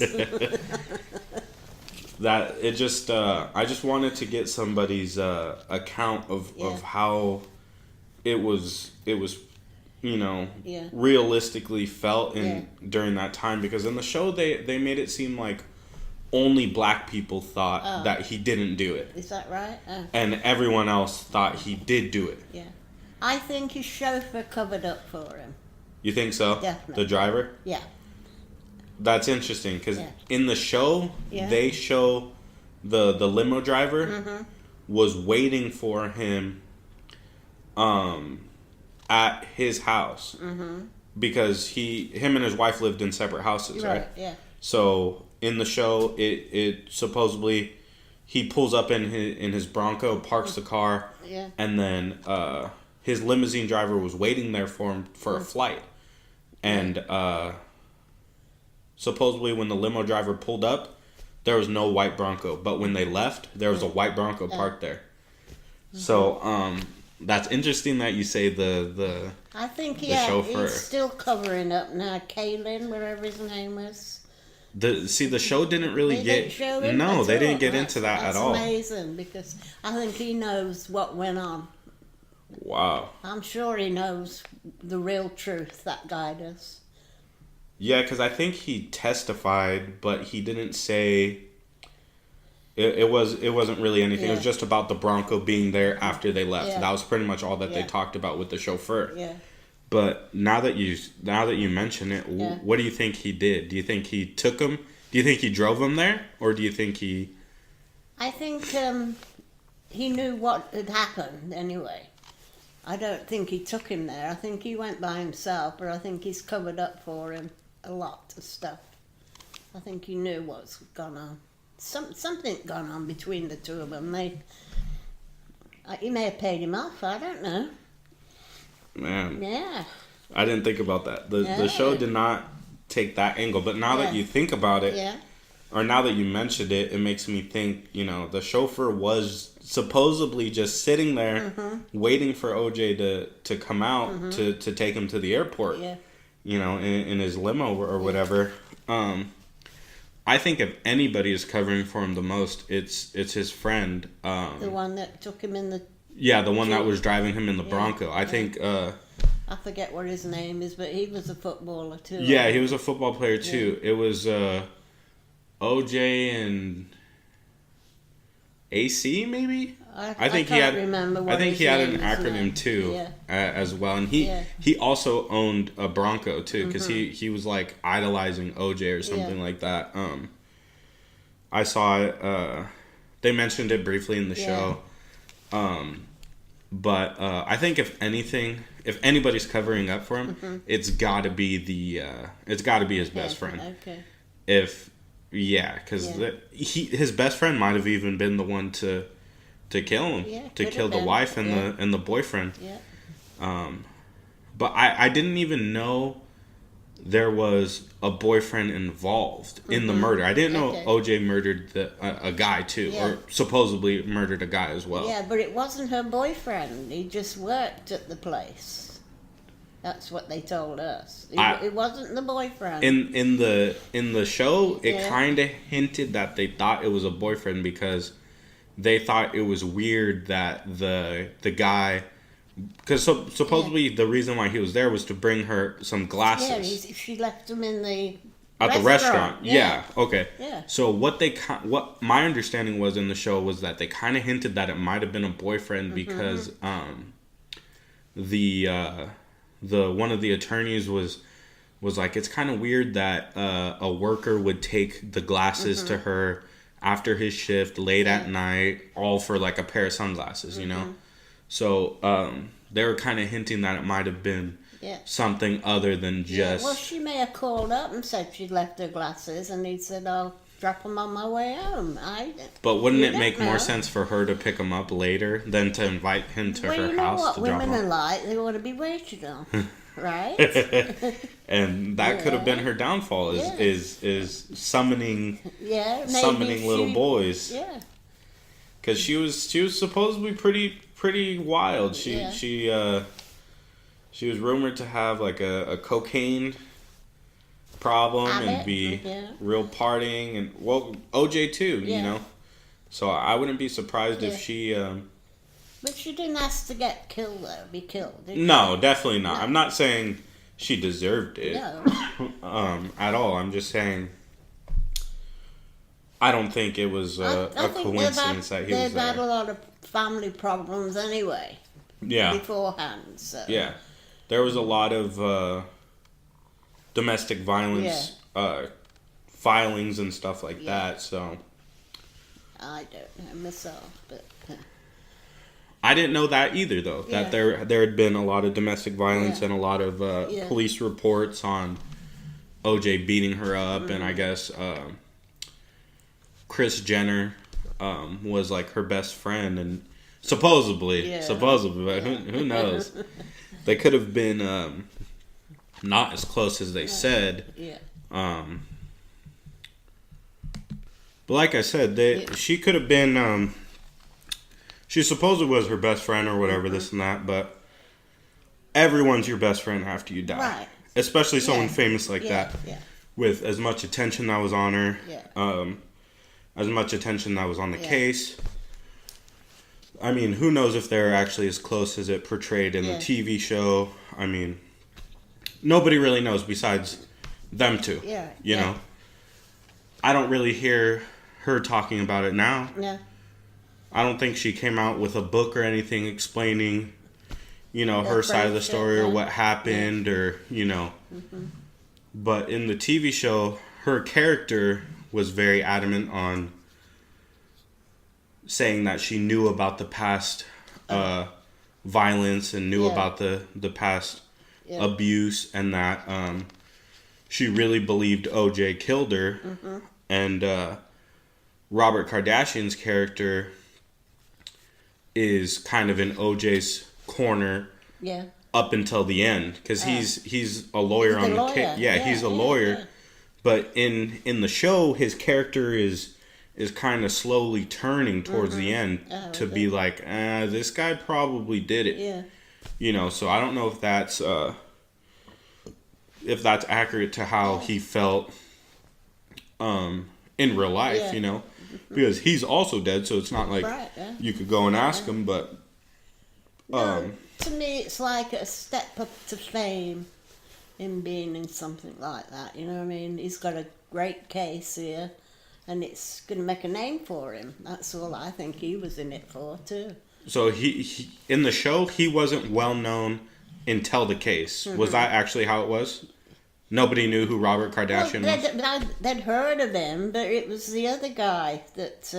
[SPEAKER 1] That it just I just wanted to get somebody's account of how it was realistically felt during that time, because in the show they made it seem like only black people thought that he didn't do it.
[SPEAKER 2] Is that right?
[SPEAKER 1] And everyone else thought he did do it.
[SPEAKER 2] Yeah. I think his chauffeur covered up for him.
[SPEAKER 1] You think so?
[SPEAKER 2] Definitely.
[SPEAKER 1] The driver?
[SPEAKER 2] Yeah.
[SPEAKER 1] That's interesting, because in the show, they show the limo driver was waiting for him at his house because him and his wife lived in separate houses, right?
[SPEAKER 2] Yeah.
[SPEAKER 1] So in the show, it supposedly he pulls up in his Bronco, parks the car, and then his limousine driver was waiting there for him for a flight, and supposedly when the limo driver pulled up, there was no white Bronco, but when they left, there was a white Bronco parked there. So that's interesting that you say the
[SPEAKER 2] I think
[SPEAKER 1] the chauffeur.
[SPEAKER 2] He's still covering up now. Kalen, whatever his name was.
[SPEAKER 1] The show didn't really
[SPEAKER 2] They
[SPEAKER 1] get
[SPEAKER 2] didn't show it
[SPEAKER 1] no,
[SPEAKER 2] at
[SPEAKER 1] they
[SPEAKER 2] all.
[SPEAKER 1] didn't get into that at all.
[SPEAKER 2] That's amazing, because I think he knows what went on.
[SPEAKER 1] Wow.
[SPEAKER 2] I'm sure he knows the real truth. That guy does.
[SPEAKER 1] Yeah, because I think he testified, but he didn't say. It wasn't really anything. It was just about the Bronco being there after they left.
[SPEAKER 2] Yeah.
[SPEAKER 1] That was pretty much all that they talked about with the chauffeur.
[SPEAKER 2] Yeah.
[SPEAKER 1] But now that you mention it, what do you think he did? Do you think he took him? Do you think he drove him there, or do you think he?
[SPEAKER 2] I think he knew what had happened anyway. I don't think he took him there. I think he went by himself, but I think he's covered up for him a lot of stuff. I think he knew what's gone on. Something gone on between the two of them. He may have paid him off. I don't know.
[SPEAKER 1] Man.
[SPEAKER 2] Yeah.
[SPEAKER 1] I didn't think about that. The show did not take that angle, but now that you think about it, or now that you mentioned it, it makes me think. The chauffeur was supposedly just sitting there waiting for OJ to come out to take him to the airport.
[SPEAKER 2] Yeah.
[SPEAKER 1] In his limo or whatever. I think if anybody is covering for him the most, it's his friend.
[SPEAKER 2] The one that took him in the...
[SPEAKER 1] Yeah, the one that was driving him in the Bronco. I think...
[SPEAKER 2] I forget what his name is, but he was a footballer too.
[SPEAKER 1] Yeah, he was a football player too. It was OJ and AC maybe? I think he had an acronym too, as well, and he also owned a Bronco too, because he was like idolizing OJ or something like that. I saw it. They mentioned it briefly in the show, but I think if anybody's covering up for him, it's got to be his best friend.
[SPEAKER 2] Okay.
[SPEAKER 1] Because his best friend might have even been the one to kill him, to kill the wife and the boyfriend.
[SPEAKER 2] Yeah.
[SPEAKER 1] But I didn't even know there was a boyfriend involved in the murder. I didn't know OJ murdered a guy too, or supposedly murdered a guy as well.
[SPEAKER 2] Yeah, but it wasn't her boyfriend. He just worked at the place. That's what they told us. It wasn't the boyfriend.
[SPEAKER 1] In the show, it kind of hinted that they thought it was a boyfriend, because they thought it was weird that the guy, because supposedly the reason why he was there was to bring her some glasses.
[SPEAKER 2] Yeah, she left him in the
[SPEAKER 1] restaurant. Yeah. Okay.
[SPEAKER 2] Yeah.
[SPEAKER 1] So what my understanding was in the show was that they kind of hinted that it might have been a boyfriend, because the one of the attorneys was like, it's kind of weird that a worker would take the glasses to her after his shift late at night, all for like a pair of sunglasses, So they were kind of hinting that it might have been something other than just...
[SPEAKER 2] Well, she may have called up and said she'd left her glasses, and he said, I'll drop them on my way home.
[SPEAKER 1] But wouldn't it make more sense for her to pick him up later than to invite him to her house to drop him off?
[SPEAKER 2] Women are like, they want to be waited on. Right.
[SPEAKER 1] And that could have been her downfall. Is summoning little boys.
[SPEAKER 2] Yeah.
[SPEAKER 1] Because she was supposedly pretty wild. She was rumored to have like a cocaine problem and be real partying, and well, OJ too, you know. So I wouldn't be surprised if she.
[SPEAKER 2] But she didn't ask to get killed though. Be killed.
[SPEAKER 1] No, definitely not. No. I'm not saying she deserved it.
[SPEAKER 2] No.
[SPEAKER 1] At all. I'm just saying. I don't think it was a coincidence that he was there.
[SPEAKER 2] They've had a lot of family problems anyway.
[SPEAKER 1] Yeah.
[SPEAKER 2] Beforehand, so.
[SPEAKER 1] Yeah, there was a lot of domestic violence filings and stuff like that. So. I
[SPEAKER 2] don't know myself, but.
[SPEAKER 1] I didn't know that either, though. That there had been a lot of domestic violence and a lot of police reports on OJ beating her up, and I guess Kris Jenner was like her best friend, and supposedly, but who knows? They could have been not as close as they said.
[SPEAKER 2] Yeah.
[SPEAKER 1] But like I said, she could have been. She supposedly was her best friend or whatever, this and that, but everyone's your best friend after you die.
[SPEAKER 2] Right.
[SPEAKER 1] Especially someone famous like that.
[SPEAKER 2] Yeah.
[SPEAKER 1] With as much attention that was on her. As much attention that was on the case. I mean, who knows if they're actually as close as it portrayed in the TV show. I mean, nobody really knows besides them two. You know? I don't really hear her talking about it now.
[SPEAKER 2] No.
[SPEAKER 1] I don't think she came out with a book or anything explaining, you know, her side of the story or what happened or, you know. Mm-hmm. But in the TV show, her character was very adamant on saying that she knew about the past violence and knew about the past abuse, and that she really believed OJ killed her. Mm-hmm. And Robert Kardashian's character is kind of in OJ's corner up until the end, because he's a lawyer on the case. He's a lawyer. But in the show, his character is kind of slowly turning towards the end to be like, this guy probably did it.
[SPEAKER 2] Yeah.
[SPEAKER 1] You know, so I don't know if that's accurate to how he felt in real life, you know. Because he's also dead, so it's not like you could go and ask him, but...
[SPEAKER 2] to me, it's like a step up to fame in being in something like that, you know what I mean? He's got a great case here, and it's going to make a name for him. That's all I think he was in it for, too. So
[SPEAKER 1] he in the show, he wasn't well-known until the case. Mm-hmm. Was that actually how it was? Nobody knew who Robert Kardashian was?
[SPEAKER 2] They'd heard of him, but it was the other guy that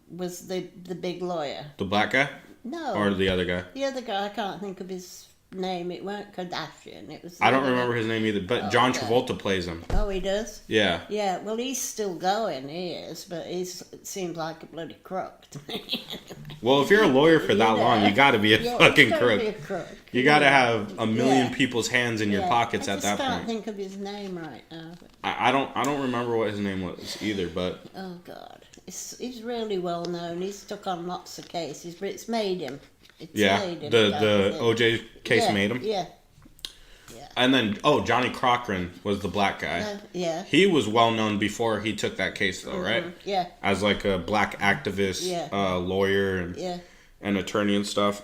[SPEAKER 2] was the big lawyer.
[SPEAKER 1] The black guy?
[SPEAKER 2] No.
[SPEAKER 1] Or the other guy?
[SPEAKER 2] The other guy, I can't think of his name. It weren't Kardashian. It was.
[SPEAKER 1] I don't remember his name either, but John Travolta plays him.
[SPEAKER 2] Oh, he does?
[SPEAKER 1] Yeah.
[SPEAKER 2] Yeah, well, he's still going, he is, but it seems like a bloody crook to me.
[SPEAKER 1] Well, if you're a lawyer for that long, you got to be a fucking crook.
[SPEAKER 2] Be a crook.
[SPEAKER 1] You got to have a million people's hands in your pockets at that point.
[SPEAKER 2] I can't think of his name right now.
[SPEAKER 1] I don't remember what his name was either, but...
[SPEAKER 2] Oh, God. He's really well known. He's took on lots of cases, but it's made him. Made him.
[SPEAKER 1] The OJ case made him?
[SPEAKER 2] Yeah.
[SPEAKER 1] And then, Johnny Cochran was the black guy. He was well known before he took that case, though, right?
[SPEAKER 2] Yeah.
[SPEAKER 1] As like a black activist, lawyer, and attorney and stuff.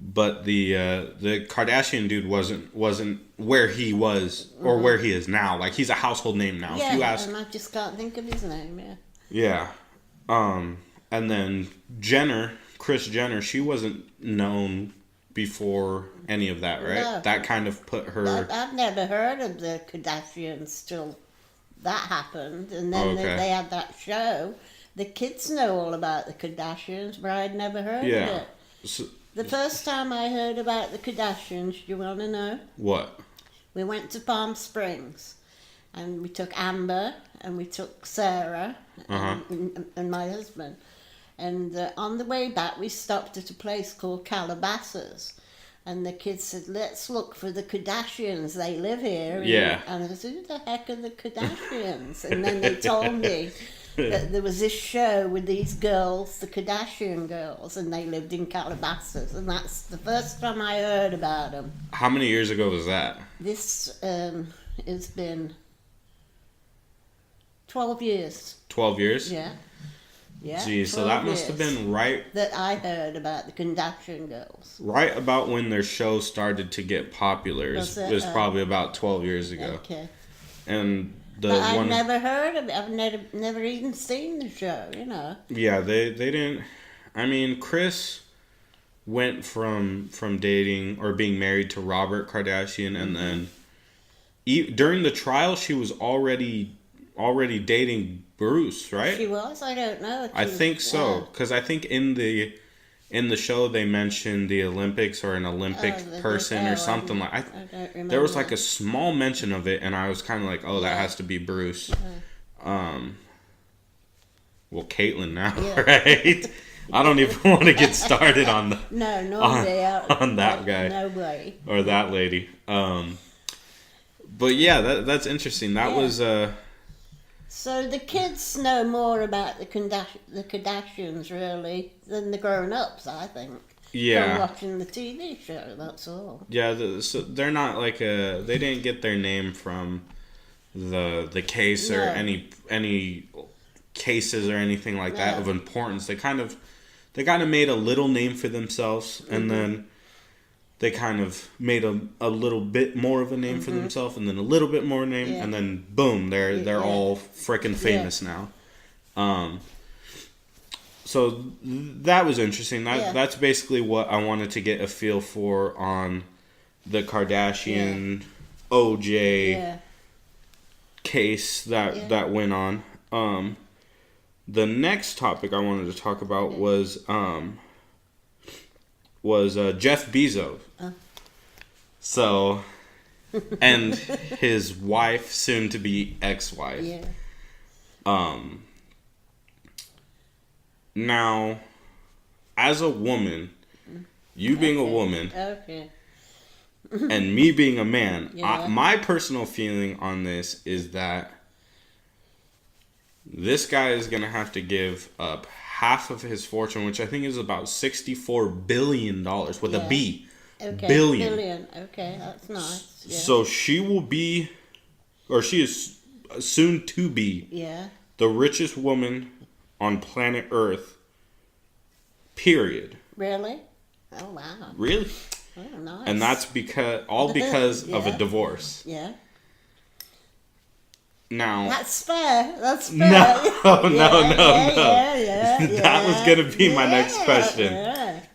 [SPEAKER 1] But the Kardashian dude wasn't where he was or where he is now. Like, he's a household name now.
[SPEAKER 2] Yeah, if you ask, and I just can't think of his name.
[SPEAKER 1] Yeah. And then Kris Jenner, she wasn't known before any of that, right? No. That kind of put her...
[SPEAKER 2] I've never heard of the Kardashians till that happened. And then they had that show. The kids know all about the Kardashians, but I'd never heard of it. So, the first time I heard about the Kardashians, do you want to know?
[SPEAKER 1] What?
[SPEAKER 2] We went to Palm Springs. And we took Amber, and we took Sarah, and my husband. And on the way back, we stopped at a place called Calabasas. And the kids said, let's look for the Kardashians. They live here.
[SPEAKER 1] Yeah.
[SPEAKER 2] And I said, who the heck are the Kardashians? And then they told me that there was this show with these girls, the Kardashian girls, and they lived in Calabasas. And that's the first time I heard about them.
[SPEAKER 1] How many years ago was that?
[SPEAKER 2] This has been 12 years.
[SPEAKER 1] 12 years?
[SPEAKER 2] Yeah. Yeah.
[SPEAKER 1] Geez, so that must have been right...
[SPEAKER 2] That I heard about the Kardashian girls.
[SPEAKER 1] Right about when their show started to get popular. It was probably about 12 years ago.
[SPEAKER 2] Okay.
[SPEAKER 1] And
[SPEAKER 2] but I've never heard of it. I've never even seen the show, you know.
[SPEAKER 1] Yeah, they didn't... I mean, Kris went from dating or being married to Robert Kardashian, and then during the trial, she was already dating Bruce, right?
[SPEAKER 2] She was? I don't know.
[SPEAKER 1] I think so, because I think in the show they mentioned the Olympics or an Olympic person or something like. I don't remember. There was like a small mention of it, and I was kind of like, "Oh, that has to be Bruce." Well, Caitlyn now, right? I don't even want to get started on the on that guy,
[SPEAKER 2] nobody,
[SPEAKER 1] or that lady. But yeah, that's interesting. That was.
[SPEAKER 2] So the kids know more about the Kardashians, really, than the grown-ups, I think.
[SPEAKER 1] Yeah.
[SPEAKER 2] From watching the TV show, that's all.
[SPEAKER 1] Yeah, so they're not like they didn't get their name from the case or any cases or anything like that of importance. They kind of made a little name for themselves, and then they kind of made a little bit more of a name for themselves, and then a little bit more name, and then boom, they're all freaking famous now. So that was interesting. That's basically what I wanted to get a feel for on the Kardashian OJ case that went on. The next topic I wanted to talk about was Jeff Bezos. So, and his wife, soon to be ex-wife.
[SPEAKER 2] Yeah.
[SPEAKER 1] Now, as a woman, you being a woman, and me being a man, my personal feeling on this is that this guy is going to have to give up half of his fortune, which I think is about $64 billion with a B.
[SPEAKER 2] Okay.
[SPEAKER 1] Billion.
[SPEAKER 2] Okay, that's nice. Yeah.
[SPEAKER 1] So she will be, or she is soon to be, the richest woman on planet Earth. Period.
[SPEAKER 2] Really? Oh wow.
[SPEAKER 1] Really?
[SPEAKER 2] Oh, nice.
[SPEAKER 1] And that's because of a divorce.
[SPEAKER 2] Yeah.
[SPEAKER 1] Now
[SPEAKER 2] that's fair. That's fair.
[SPEAKER 1] No.
[SPEAKER 2] Yeah,
[SPEAKER 1] that was gonna be my next question.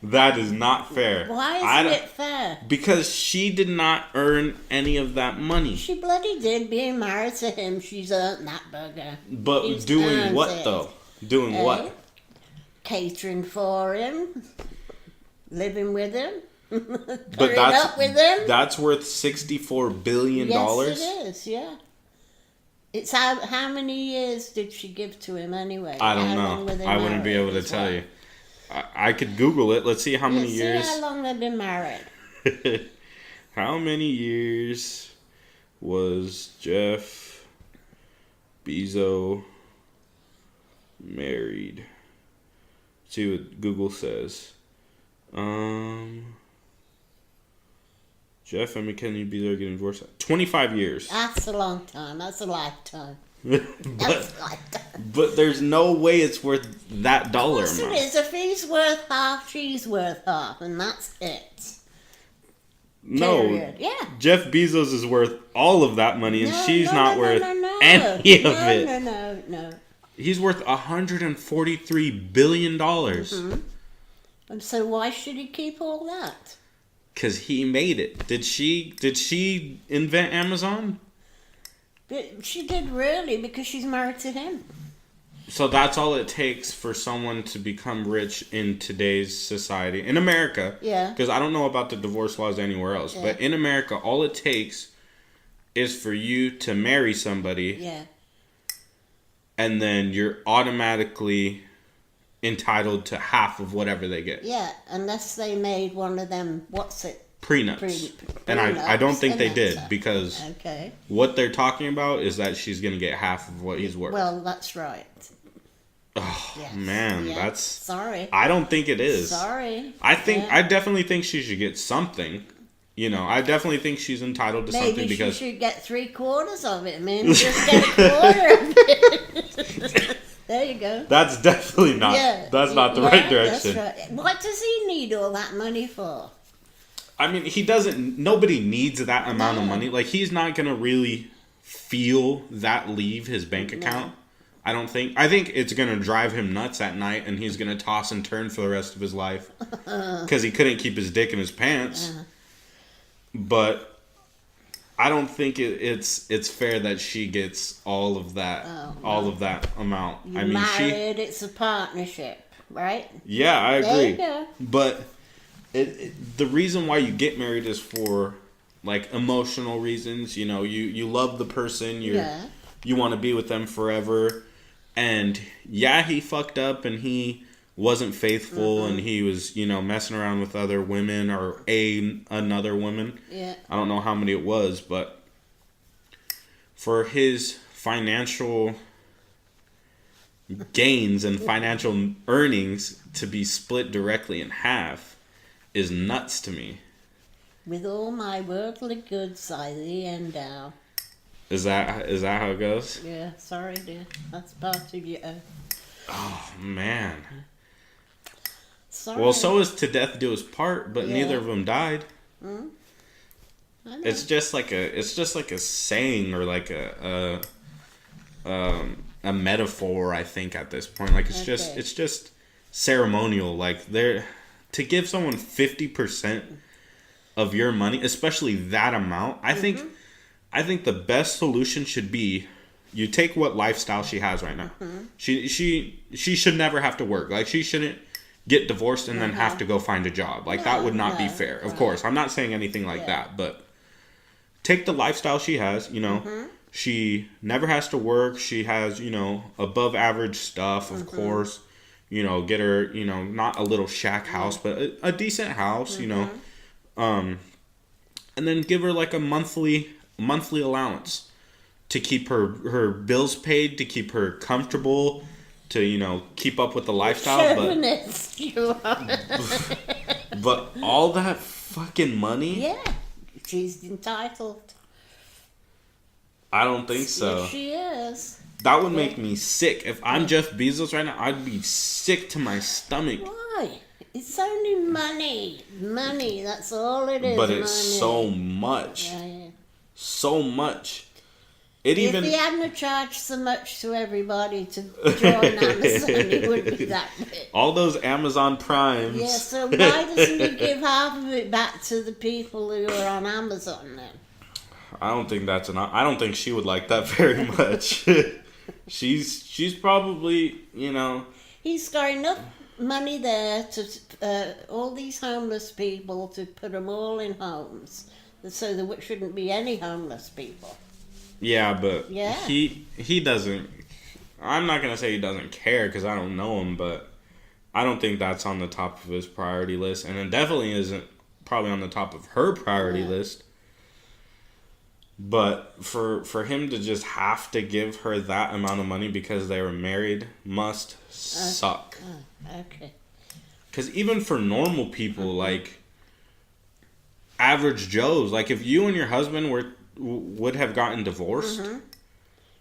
[SPEAKER 1] That is not fair.
[SPEAKER 2] Why isn't it fair?
[SPEAKER 1] Because she did not earn any of that money.
[SPEAKER 2] She bloody did. Being married to him, she's earned that bugger.
[SPEAKER 1] But doing what though? Doing what?
[SPEAKER 2] Catering for him, living with him,
[SPEAKER 1] but
[SPEAKER 2] up with him.
[SPEAKER 1] That's worth $64 billion.
[SPEAKER 2] Yes, it is. Yeah. It's how many years did she give to him anyway?
[SPEAKER 1] I don't know. I wouldn't be able to tell you. I could Google it. Let's see how many years.
[SPEAKER 2] See how long they've been married.
[SPEAKER 1] How many years was Jeff Bezos married? See what Google says. Jeff and McKinney Bezos are getting divorced. 25 years.
[SPEAKER 2] That's a long time. That's a lifetime.
[SPEAKER 1] But there's no way it's worth that dollar amount.
[SPEAKER 2] Of course it is. If he's worth half, she's worth half, and that's it.
[SPEAKER 1] No.
[SPEAKER 2] Period. Yeah.
[SPEAKER 1] Jeff Bezos is worth all of that money, and she's not worth any of it.
[SPEAKER 2] No.
[SPEAKER 1] He's worth $143 billion.
[SPEAKER 2] And so why should he keep all that?
[SPEAKER 1] Because he made it. Did she invent Amazon?
[SPEAKER 2] But she did really, because she's married to him.
[SPEAKER 1] So that's all it takes for someone to become rich in today's society. In America.
[SPEAKER 2] Yeah.
[SPEAKER 1] Because I don't know about the divorce laws anywhere else. Yeah. But in America, all it takes is for you to marry somebody.
[SPEAKER 2] Yeah.
[SPEAKER 1] And then you're automatically entitled to half of whatever they get.
[SPEAKER 2] Yeah, unless they made one of them,
[SPEAKER 1] prenups. And I don't think they did, because
[SPEAKER 2] okay.
[SPEAKER 1] what they're talking about is that she's going to get half of what he's worth.
[SPEAKER 2] Well, that's right.
[SPEAKER 1] Oh, yes. Man, that's...
[SPEAKER 2] Sorry.
[SPEAKER 1] I don't think it is.
[SPEAKER 2] Sorry.
[SPEAKER 1] I definitely think she should get something. You know, I definitely think she's entitled to something, because...
[SPEAKER 2] Maybe she should get 3/4 of it, man. Just get 1/4 of it. There you go.
[SPEAKER 1] That's definitely not... that's not the right direction.
[SPEAKER 2] That's right. What does he need all that money for?
[SPEAKER 1] I mean, he doesn't... Nobody needs that amount of money. Like, he's not going to really feel that leave his bank account. I don't think. I think it's going to drive him nuts at night, and he's going to toss and turn for the rest of his life. Because he couldn't keep his dick in his pants. But I don't think it's fair that she gets all of that of that amount.
[SPEAKER 2] I mean, married, it's a partnership, right?
[SPEAKER 1] Yeah, I agree.
[SPEAKER 2] There you go.
[SPEAKER 1] But the reason why you get married is for like emotional reasons. You know, you love the person, you want to be with them forever. And yeah, he fucked up and he wasn't faithful and he was, you know, messing around with other women or another woman.
[SPEAKER 2] Yeah.
[SPEAKER 1] I don't know how many it was, but for his financial gains and financial earnings to be split directly in half is nuts to me.
[SPEAKER 2] With all my worldly goods I thee endow.
[SPEAKER 1] Is that how it goes?
[SPEAKER 2] Yeah, sorry dear. That's part of you.
[SPEAKER 1] Oh man.
[SPEAKER 2] Sorry.
[SPEAKER 1] Well, so is to death do us part, but neither of them died.
[SPEAKER 2] Mm.
[SPEAKER 1] It's just like a saying or like a metaphor, I think, at this point. Like it's just ceremonial. Like to give someone 50% of your money, especially that amount. I think the best solution should be you take what lifestyle she has right now. She should never have to work. Like, she shouldn't get divorced and then have to go find a job. Like, that would not be fair. Of course, I'm not saying anything like that, but take the lifestyle she has, you know. She never has to work. She has, you know, above average stuff, of course. You know, get her, you know, not a little shack house, but a decent house, you know. And then give her like a monthly allowance to keep her bills paid, to keep her comfortable, to, you know, keep up with the lifestyle. But all that fucking money?
[SPEAKER 2] Yeah, she's entitled.
[SPEAKER 1] I don't think so.
[SPEAKER 2] Yes, she is.
[SPEAKER 1] That would make me sick. If I'm Jeff Bezos right now, I'd be sick to my stomach.
[SPEAKER 2] Why? It's only money. Money, that's all it is.
[SPEAKER 1] But it's so much.
[SPEAKER 2] Yeah.
[SPEAKER 1] So much.
[SPEAKER 2] If he hadn't charged so much to everybody to join Amazon, he wouldn't be that rich.
[SPEAKER 1] All those Amazon Primes.
[SPEAKER 2] Yeah, so why doesn't he give half of it back to the people who are on Amazon then?
[SPEAKER 1] I don't think I don't think she would like that very much. She's probably, you know.
[SPEAKER 2] He's got enough money there to all these homeless people, to put them all in homes, so there shouldn't be any homeless people.
[SPEAKER 1] Yeah, but he doesn't. I'm not gonna say he doesn't care because I don't know him, but I don't think that's on the top of his priority list, and it definitely isn't probably on the top of her priority list. But for him to just have to give her that amount of money because they were married must suck.
[SPEAKER 2] Okay.
[SPEAKER 1] Because even for normal people, like average Joes, like if you and your husband would have gotten divorced,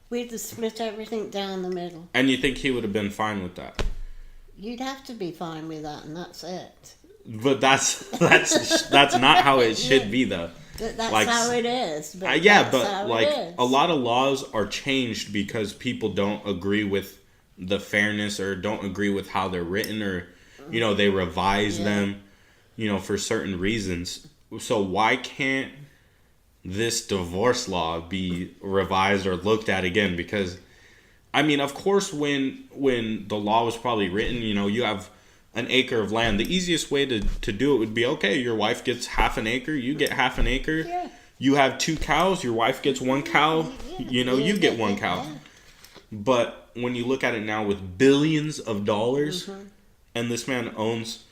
[SPEAKER 2] we'd have split everything down the middle.
[SPEAKER 1] And you think he would have been fine with that?
[SPEAKER 2] You'd have to be fine with that, and that's it.
[SPEAKER 1] But that's not how it should be, though.
[SPEAKER 2] But that's how it is. But
[SPEAKER 1] but like a lot of laws are changed because people don't agree with the fairness or don't agree with how they're written, or you know, they revise them, you know, for certain reasons. So why can't this divorce law be revised or looked at again? Because I mean, of course, when the law was probably written, you know, you have an acre of land. The easiest way to do it would be, okay, your wife gets half an acre, you get half an acre. Yeah. You have 2 cows, your wife gets 1 cow, you know, you get 1 cow. But when you look at it now with billions of dollars, and this man owns,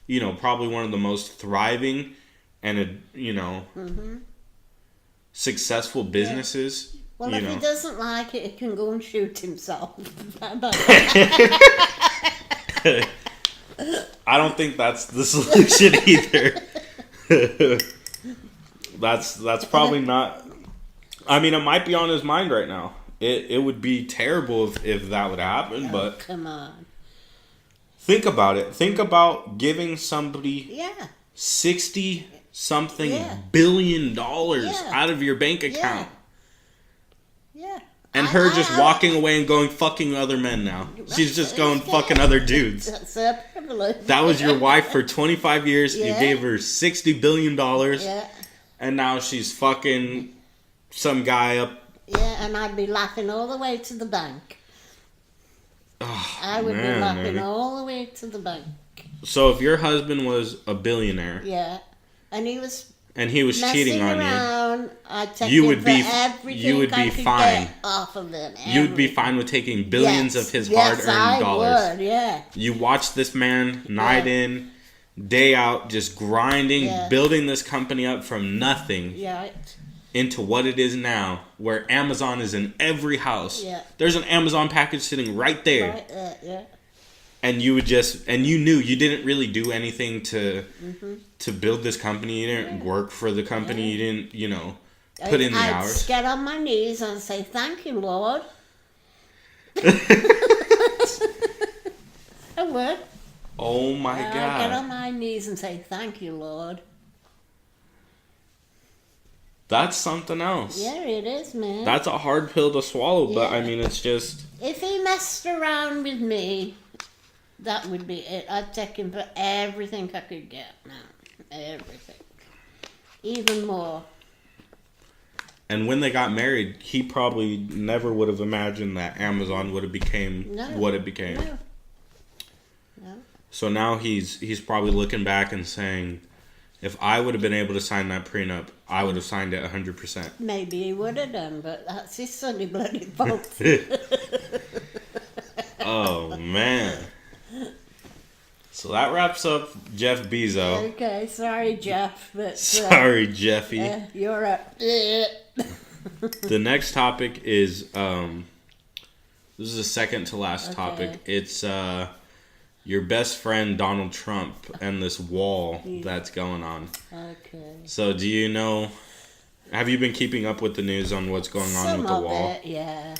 [SPEAKER 1] you know, probably one of the most thriving and successful businesses.
[SPEAKER 2] Well, if he doesn't like it, he can go and shoot himself.
[SPEAKER 1] I don't think that's the solution either. That's probably not. I mean, it might be on his mind right now. It would be terrible if that would happen, but
[SPEAKER 2] come on.
[SPEAKER 1] Think about it. Think about giving somebody 60-something billion dollars out of your bank account.
[SPEAKER 2] Yeah.
[SPEAKER 1] And her just walking away and going fucking other men now. She's just going fucking other dudes.
[SPEAKER 2] That's her privilege.
[SPEAKER 1] That was your wife for 25 years. You gave her $60 billion.
[SPEAKER 2] Yeah.
[SPEAKER 1] And now she's fucking some guy up.
[SPEAKER 2] Yeah, and I'd be laughing all the way to the bank.
[SPEAKER 1] Oh,
[SPEAKER 2] I would be laughing all the way to the bank.
[SPEAKER 1] So if your husband was a billionaire.
[SPEAKER 2] Yeah. And he was
[SPEAKER 1] cheating on
[SPEAKER 2] you. I'd take
[SPEAKER 1] you
[SPEAKER 2] him
[SPEAKER 1] would
[SPEAKER 2] for
[SPEAKER 1] be
[SPEAKER 2] everything
[SPEAKER 1] you would
[SPEAKER 2] I
[SPEAKER 1] be
[SPEAKER 2] could
[SPEAKER 1] fine.
[SPEAKER 2] Get off of him.
[SPEAKER 1] You would be fine with taking billions of his hard-earned dollars.
[SPEAKER 2] Would, yeah.
[SPEAKER 1] You watch this man night in, day out, just grinding, building this company up from nothing into what it is now, where Amazon is in every house.
[SPEAKER 2] Yeah.
[SPEAKER 1] There's an Amazon package sitting right there.
[SPEAKER 2] Right there, yeah.
[SPEAKER 1] And you would you knew you didn't really do anything to build this company. You didn't work for the company. You didn't, put in the hours.
[SPEAKER 2] I'd get on my knees and say, "Thank you, Lord." I would.
[SPEAKER 1] Oh my God.
[SPEAKER 2] I'd get on my knees and say, "Thank you, Lord."
[SPEAKER 1] That's something else.
[SPEAKER 2] Yeah, it is, man.
[SPEAKER 1] That's a hard pill to swallow, but I mean, it's just...
[SPEAKER 2] If he messed around with me, that would be it. I'd take him for everything I could get now. Everything. Even more.
[SPEAKER 1] And when they got married, he probably never would have imagined that Amazon would have became what it became.
[SPEAKER 2] No.
[SPEAKER 1] So now he's probably looking back and saying, if I would have been able to sign that prenup, I would have signed it 100%.
[SPEAKER 2] Maybe he would have done, but that's his sonny bloody fault.
[SPEAKER 1] Oh, man. So that wraps up Jeff Bezos.
[SPEAKER 2] Okay, sorry, Jeff. But
[SPEAKER 1] sorry, Jeffy.
[SPEAKER 2] You're up.
[SPEAKER 1] The next topic is, this is the second to last topic. It's your best friend Donald Trump and this wall that's going on.
[SPEAKER 2] Okay.
[SPEAKER 1] So do you know, have you been keeping up with the news on what's going on with the wall?
[SPEAKER 2] It, yeah.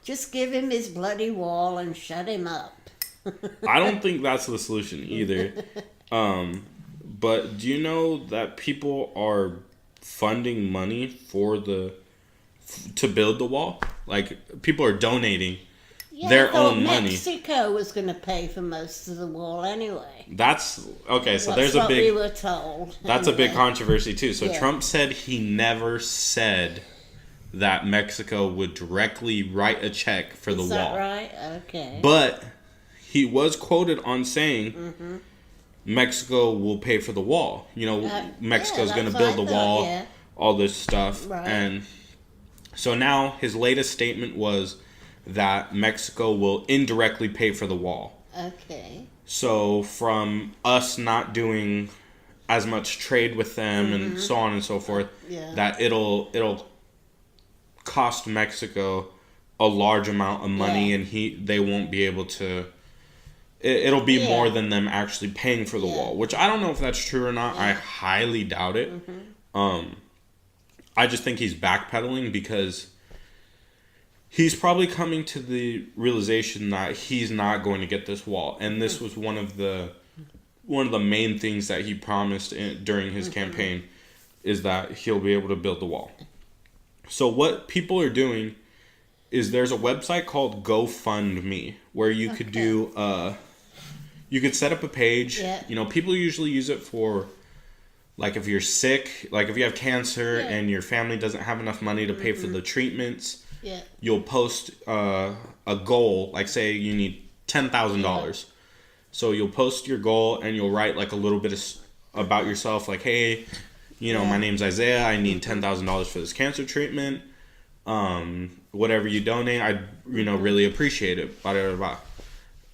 [SPEAKER 2] Just give him his bloody wall and shut him up.
[SPEAKER 1] I don't think that's the solution either. But do you know that people are funding money to build the wall? Like, people are donating their own money.
[SPEAKER 2] Mexico was going to pay for most of the wall anyway.
[SPEAKER 1] That's okay. So
[SPEAKER 2] that's what we were told.
[SPEAKER 1] That's a big controversy too. So Trump said he never said that Mexico would directly write a check for the wall. Is that
[SPEAKER 2] right? Okay.
[SPEAKER 1] But he was quoted on saying Mexico will pay for the wall. Mexico's going to build the wall, all this stuff.
[SPEAKER 2] Right.
[SPEAKER 1] And so now his latest statement was that Mexico will indirectly pay for the wall.
[SPEAKER 2] Okay.
[SPEAKER 1] So from us not doing as much trade with them and so on and so forth, that it'll cost Mexico a large amount of money and they won't be able to... It'll be more than them actually paying for the wall, which I don't know if that's true or not. I highly doubt it. I just think he's backpedaling because he's probably coming to the realization that he's not going to get this wall, and this was one of the main things that he promised during his campaign, is that he'll be able to build the wall. So what people are doing is there's a website called GoFundMe where you could do you could set up a page. People usually use it for, like, if you're sick, like if you have cancer and your family doesn't have enough money to pay for the treatments. You'll post a goal, like say you need $10,000. So you'll post your goal and you'll write like a little bit about yourself, like, hey, my name's Isaiah, I need $10,000 for this cancer treatment. Whatever you donate, I really appreciate it. Blah, blah, blah.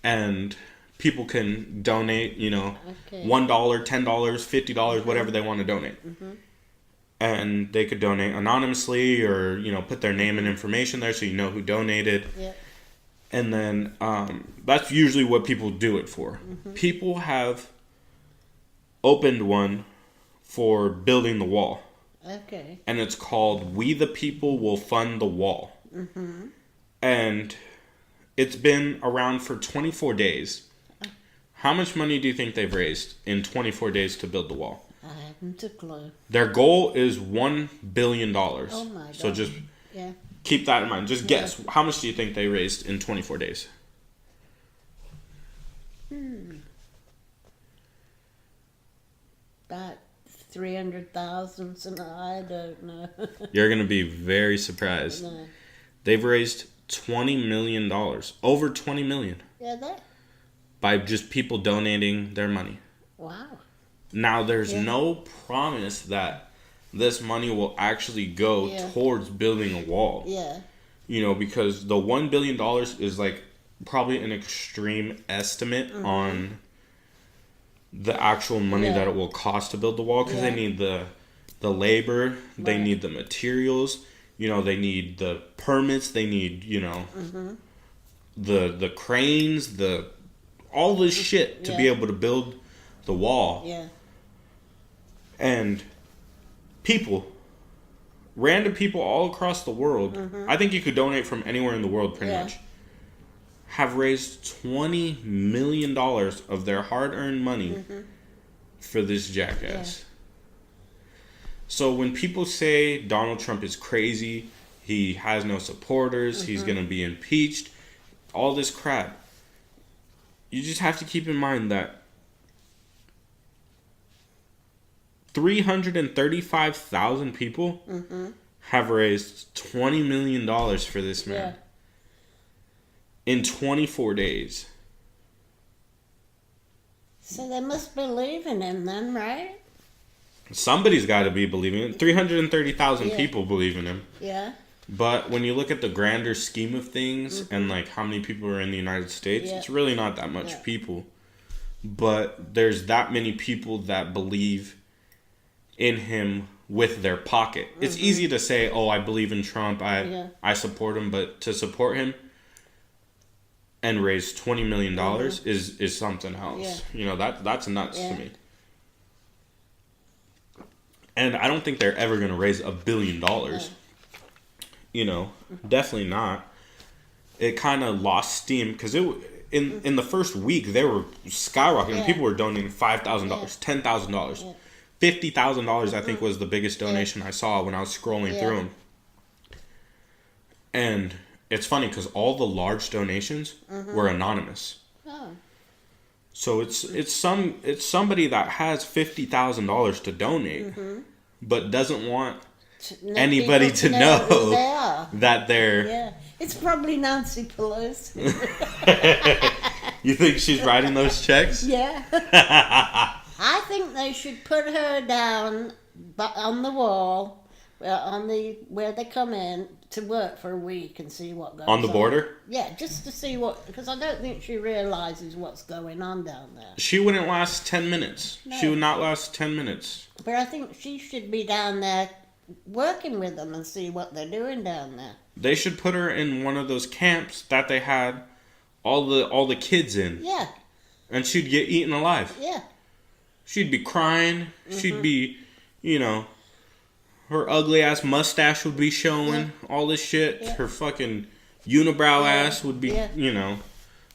[SPEAKER 1] And people can donate,
[SPEAKER 2] Okay.
[SPEAKER 1] $1, $10, $50, whatever they want to donate.
[SPEAKER 2] Mm-hmm.
[SPEAKER 1] And they could donate anonymously or, put their name and information there so you know who donated.
[SPEAKER 2] Yep.
[SPEAKER 1] And then that's usually what people do it for.
[SPEAKER 2] Mm-hmm.
[SPEAKER 1] People have opened one for building the wall.
[SPEAKER 2] Okay.
[SPEAKER 1] And it's called We the People Will Fund the Wall.
[SPEAKER 2] Mm-hmm.
[SPEAKER 1] And it's been around for 24 days. How much money do you think they've raised in 24 days to build the wall?
[SPEAKER 2] I haven't a clue.
[SPEAKER 1] Their goal is $1 billion.
[SPEAKER 2] Oh my God.
[SPEAKER 1] So just
[SPEAKER 2] Yeah.
[SPEAKER 1] keep that in mind. Just guess. How much do you think they raised in 24 days?
[SPEAKER 2] About 300,000, something, I don't know.
[SPEAKER 1] You're going to be very surprised.
[SPEAKER 2] No.
[SPEAKER 1] They've raised $20 million. Over $20 million.
[SPEAKER 2] Yeah, that.
[SPEAKER 1] By just people donating their money.
[SPEAKER 2] Wow.
[SPEAKER 1] Now, there's no promise that this money will actually go towards building a wall.
[SPEAKER 2] Yeah.
[SPEAKER 1] Because the $1 billion is like probably an extreme estimate on the actual money that it will cost to build the wall, because they need the labor, they need the materials, they need the permits, they need, the cranes, all this shit to be able to build the wall.
[SPEAKER 2] Yeah.
[SPEAKER 1] And random people all across the world, I think you could donate from anywhere in the world pretty much, have raised $20 million of their hard-earned money for this jackass. So when people say Donald Trump is crazy, he has no supporters, he's going to be impeached, all this crap, you just have to keep in mind that 335,000 people have raised $20 million for this man in 24 days.
[SPEAKER 2] So they must believe in him then, right?
[SPEAKER 1] Somebody's got to be believing it. 330,000 people believe in him.
[SPEAKER 2] Yeah.
[SPEAKER 1] But when you look at the grander scheme of things and like how many people are in the United States, it's really not that much people. But there's that many people that believe in him with their pocket. It's easy to say, "Oh, I believe in Trump. I support him," but to support him and raise $20 million is something else. That's nuts to me. And I don't think they're ever going to raise $1 billion. Definitely not. It kind of lost steam because in the first week they were skyrocketing. People were donating $5,000, $10,000. $50,000 I think was the biggest donation I saw when I was scrolling through them. And it's funny because all the large donations were anonymous.
[SPEAKER 2] Oh.
[SPEAKER 1] So it's somebody that has $50,000 to donate, but doesn't want anybody to know that they're.
[SPEAKER 2] Yeah, it's probably Nancy Pelosi.
[SPEAKER 1] You think she's writing those checks?
[SPEAKER 2] Yeah. I think they should put her down on the wall, where they come in to work for a week and see what goes on.
[SPEAKER 1] On the border?
[SPEAKER 2] Yeah, just to see because I don't think she realizes what's going on down there.
[SPEAKER 1] She wouldn't last 10 minutes. No. She would not last 10 minutes.
[SPEAKER 2] But I think she should be down there working with them and see what they're doing down there.
[SPEAKER 1] They should put her in one of those camps that they had all the kids in.
[SPEAKER 2] Yeah.
[SPEAKER 1] And she'd get eaten alive.
[SPEAKER 2] Yeah.
[SPEAKER 1] She'd be crying. She'd be, her ugly ass mustache would be showing. All this shit. Her fucking unibrow ass would be,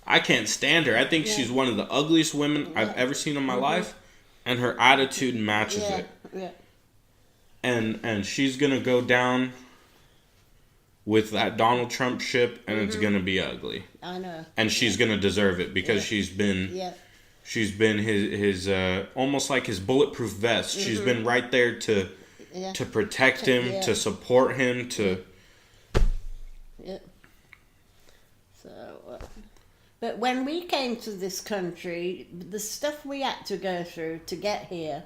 [SPEAKER 1] I can't stand her. I think she's one of the ugliest women I've ever seen in my life. And her attitude matches it.
[SPEAKER 2] Yeah.
[SPEAKER 1] And she's going to go down with that Donald Trump ship, and it's going to be ugly.
[SPEAKER 2] I know.
[SPEAKER 1] And she's going to deserve it because she's been his almost like his bulletproof vest. She's been right there to protect him, to support him, to...
[SPEAKER 2] Yeah. So, but when we came to this country, the stuff we had to go through to get here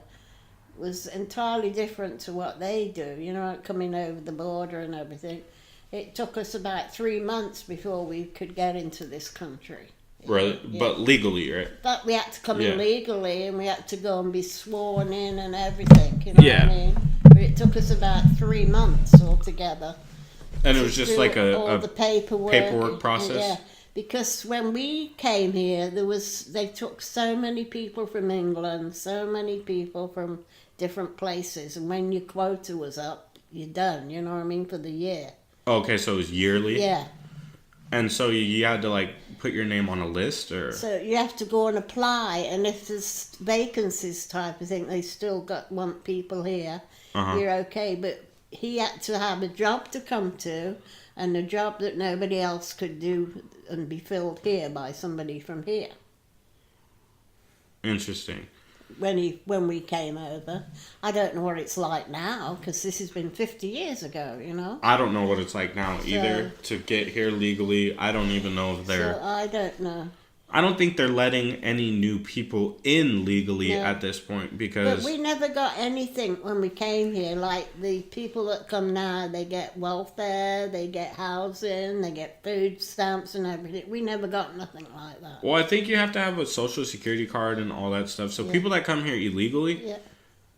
[SPEAKER 2] was entirely different to what they do. Coming over the border and everything. It took us about 3 months before we could get into this country.
[SPEAKER 1] Really?
[SPEAKER 2] Yeah.
[SPEAKER 1] But legally, right?
[SPEAKER 2] But we had to come
[SPEAKER 1] Yeah.
[SPEAKER 2] in legally, and we had to go and be sworn in and everything, you know
[SPEAKER 1] Yeah.
[SPEAKER 2] what I mean? But it took us about 3 months altogether.
[SPEAKER 1] And it
[SPEAKER 2] to
[SPEAKER 1] was just
[SPEAKER 2] do
[SPEAKER 1] like
[SPEAKER 2] all
[SPEAKER 1] a
[SPEAKER 2] the paperwork.
[SPEAKER 1] paperwork process?
[SPEAKER 2] Yeah, because when we came here, they took so many people from England, so many people from different places, and when your quota was up, you're done, you know what I mean, for the year.
[SPEAKER 1] Okay, so it was yearly?
[SPEAKER 2] Yeah.
[SPEAKER 1] And so you had to, like, put your name on a list, or?
[SPEAKER 2] So you have to go and apply, and if there's vacancies type of thing, they still want people here, you're okay. But he had to have a job to come to, and a job that nobody else could do and be filled here by somebody from here.
[SPEAKER 1] Interesting.
[SPEAKER 2] When we came over, I don't know what it's like now, because this has been 50 years ago, you know.
[SPEAKER 1] I don't know what it's like now either to get here legally. I don't even know if they're...
[SPEAKER 2] So I don't know.
[SPEAKER 1] I don't think they're letting any new people in legally
[SPEAKER 2] No.
[SPEAKER 1] at this point, because...
[SPEAKER 2] But we never got anything when we came here. Like the people that come now, they get welfare, they get housing, they get food stamps and everything. We never got nothing like that.
[SPEAKER 1] Well, I think you have to have a social security card and all that stuff. So people that come here illegally,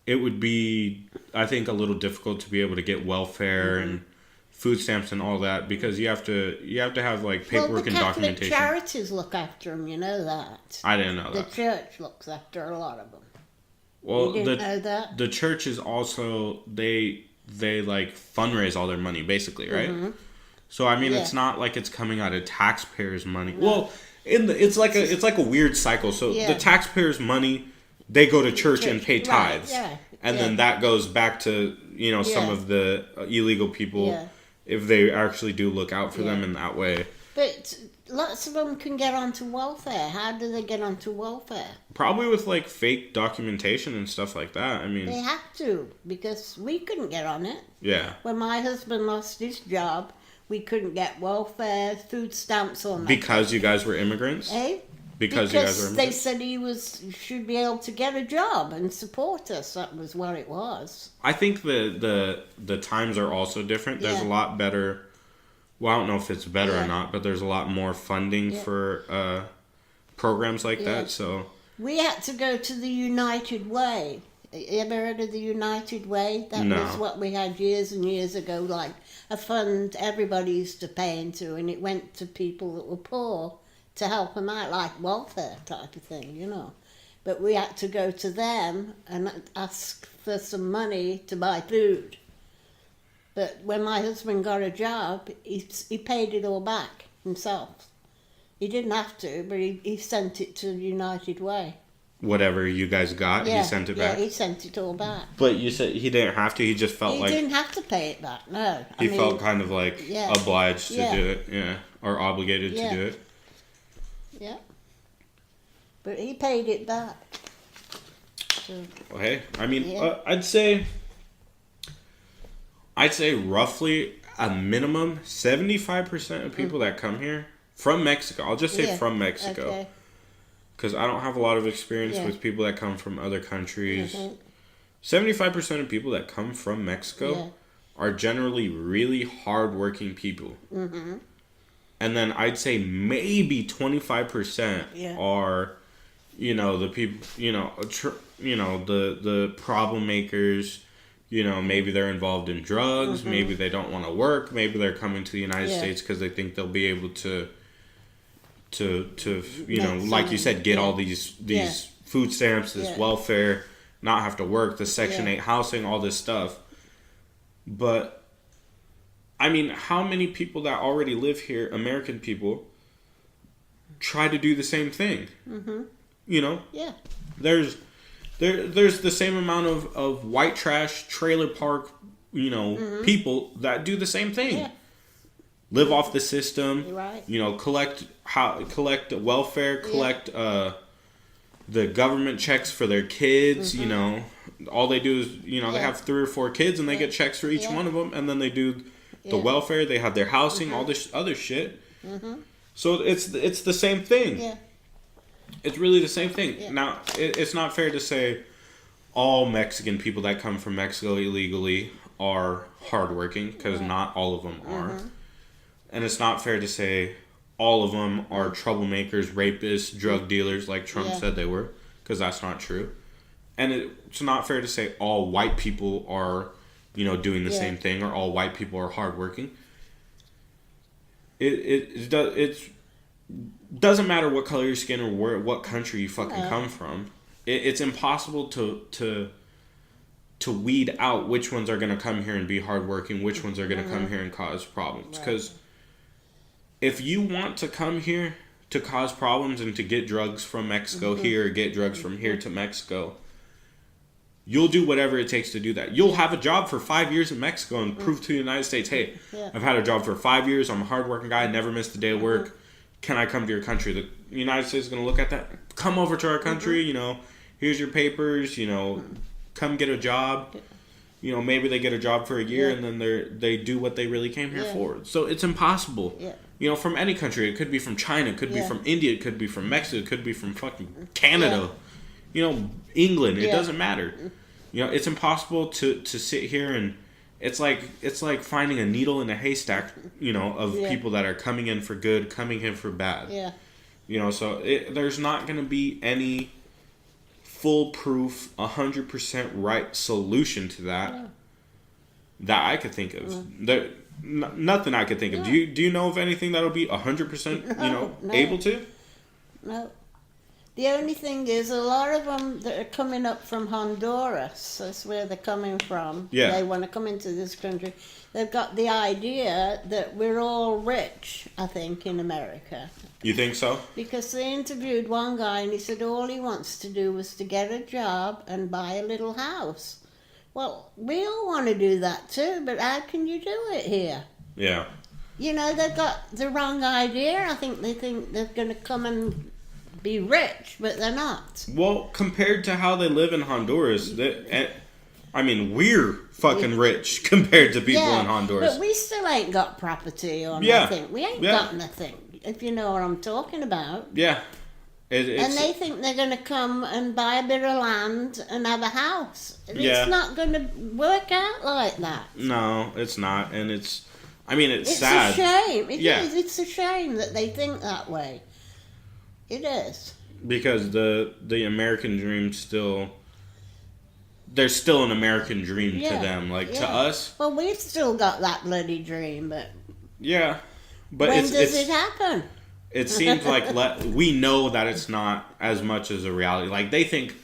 [SPEAKER 1] it would be, I think, a little difficult to be able to get welfare and food stamps and all that, because you have to have like paperwork and documentation.
[SPEAKER 2] The Catholic charities look after them, you know that.
[SPEAKER 1] I didn't know that.
[SPEAKER 2] The church looks after a lot of them.
[SPEAKER 1] Well,
[SPEAKER 2] you didn't know that?
[SPEAKER 1] The church is also they like fundraise all their money basically, right? So I mean, it's not like it's coming out of taxpayers' money. No. Well, it's like a weird cycle. So the taxpayers' money, they go to church and pay tithes, and then that goes back to some of the illegal people if they actually do look out for them in that way.
[SPEAKER 2] But lots of them can get onto welfare. How do they get onto welfare?
[SPEAKER 1] Probably with like fake documentation and stuff like that. I mean,
[SPEAKER 2] they have to, because we couldn't get on it.
[SPEAKER 1] Yeah.
[SPEAKER 2] When my husband lost his job, we couldn't get welfare, food stamps, or nothing.
[SPEAKER 1] Because you guys were immigrants? Because you guys were immigrants?
[SPEAKER 2] They said he should be able to get a job and support us. That was what it was.
[SPEAKER 1] I think the times are also different. There's a lot better. Well, I don't know if it's better or not, but there's a lot more funding for programs like that. So
[SPEAKER 2] we had to go to the United Way. You ever heard of the United Way? That was what we had years and years ago, like a fund everybody used to pay into, and it went to people that were poor to help them out, like welfare type of thing, you know. But we had to go to them and ask for some money to buy food. But when my husband got a job, he paid it all back himself. He didn't have to, but he sent it to United Way.
[SPEAKER 1] Whatever you guys got, he sent it back?
[SPEAKER 2] Yeah, he sent it all back.
[SPEAKER 1] But you said he didn't have to, he just felt like...
[SPEAKER 2] He didn't have to pay it back, no.
[SPEAKER 1] He felt kind of like obliged to do it, or obligated to do it.
[SPEAKER 2] Yeah. But he paid it back. So,
[SPEAKER 1] well, hey, I mean, I'd say roughly a minimum 75% of people that come here from Mexico. I'll just say from Mexico. Because I don't have a lot of experience with people that come from other countries. 75% of people that come from Mexico are generally really hardworking people. And then I'd say maybe 25% are, the people, the problem makers. Maybe they're involved in drugs. Maybe they don't want to work. Maybe they're coming to the United States because they think they'll be able to like you said, get all these food stamps, this welfare, not have to work, the Section 8 housing, all this stuff. But I mean, how many people that already live here, American people, try to do the same thing? Yeah. There's the same amount of white trash trailer park, people that do the same thing. Yeah. Live off the system.
[SPEAKER 2] Right.
[SPEAKER 1] Collect welfare, collect the government checks for their kids. All they do is they have 3 or 4 kids and they get checks for each one of them, and then they do the welfare. They have their housing, all this other shit. So it's the same thing. Yeah. It's really the same thing. Yeah. Now it's not fair to say all Mexican people that come from Mexico illegally are hardworking, because not all of them are. And it's not fair to say all of them are troublemakers, rapists, drug dealers, like Trump said they were, because that's not true. And it's not fair to say all white people are, doing the same thing, or all white people are hardworking. It doesn't matter what color your skin or what country you fucking come from. It's impossible to weed out which ones are going to come here and be hardworking, which ones are going to come here and cause problems. Because if you want to come here to cause problems and to get drugs from Mexico here, or get drugs from here to Mexico, you'll do whatever it takes to do that. You'll have a job for 5 years in Mexico and prove to the United States, hey, I've had a job for 5 years. I'm a hardworking guy. I never missed a day of work. Can I come to your country? The United States is going to look at that. Come over to our country. Here's your papers. Come get a job. Maybe they get a job for a year and then they do what they really came here for. So it's impossible. From any country. It could be from China. It could be from India. It could be from Mexico. It could be from fucking Canada. England. It doesn't matter. It's impossible to sit here and it's like finding a needle in a haystack, of people that are coming in for good, coming in for bad. So there's not going to be any foolproof, 100% right solution to that that I could think of. Nothing I could think of. Do you know of anything that'll be 100%, able to?
[SPEAKER 2] No. The only thing is, a lot of them that are coming up from Honduras, that's where they're coming from. They want to come into this country. They've got the idea that we're all rich, I think, in America.
[SPEAKER 1] You think so?
[SPEAKER 2] Because they interviewed one guy and he said all he wants to do was to get a job and buy a little house. Well, we all want to do that too, but how can you do it here?
[SPEAKER 1] Yeah.
[SPEAKER 2] They've got the wrong idea. I think they think they're going to come and be rich, but they're not. Well,
[SPEAKER 1] compared to how they live in Honduras, we're fucking rich compared to people in Honduras.
[SPEAKER 2] But we still ain't got property or nothing. We ain't got nothing, if you know what I'm talking about.
[SPEAKER 1] Yeah.
[SPEAKER 2] And they think they're going to come and buy a bit of land and have a house. It's not going to work out like that. No,
[SPEAKER 1] it's not. And it's sad.
[SPEAKER 2] It's a shame. It is. It's a shame that they think that way. It is. Because
[SPEAKER 1] the American dream there's still an American dream to them. To us.
[SPEAKER 2] Well, we've still got that bloody dream, but.
[SPEAKER 1] Yeah. But
[SPEAKER 2] when does it happen?
[SPEAKER 1] It seems like we know that it's not as much as a reality. They think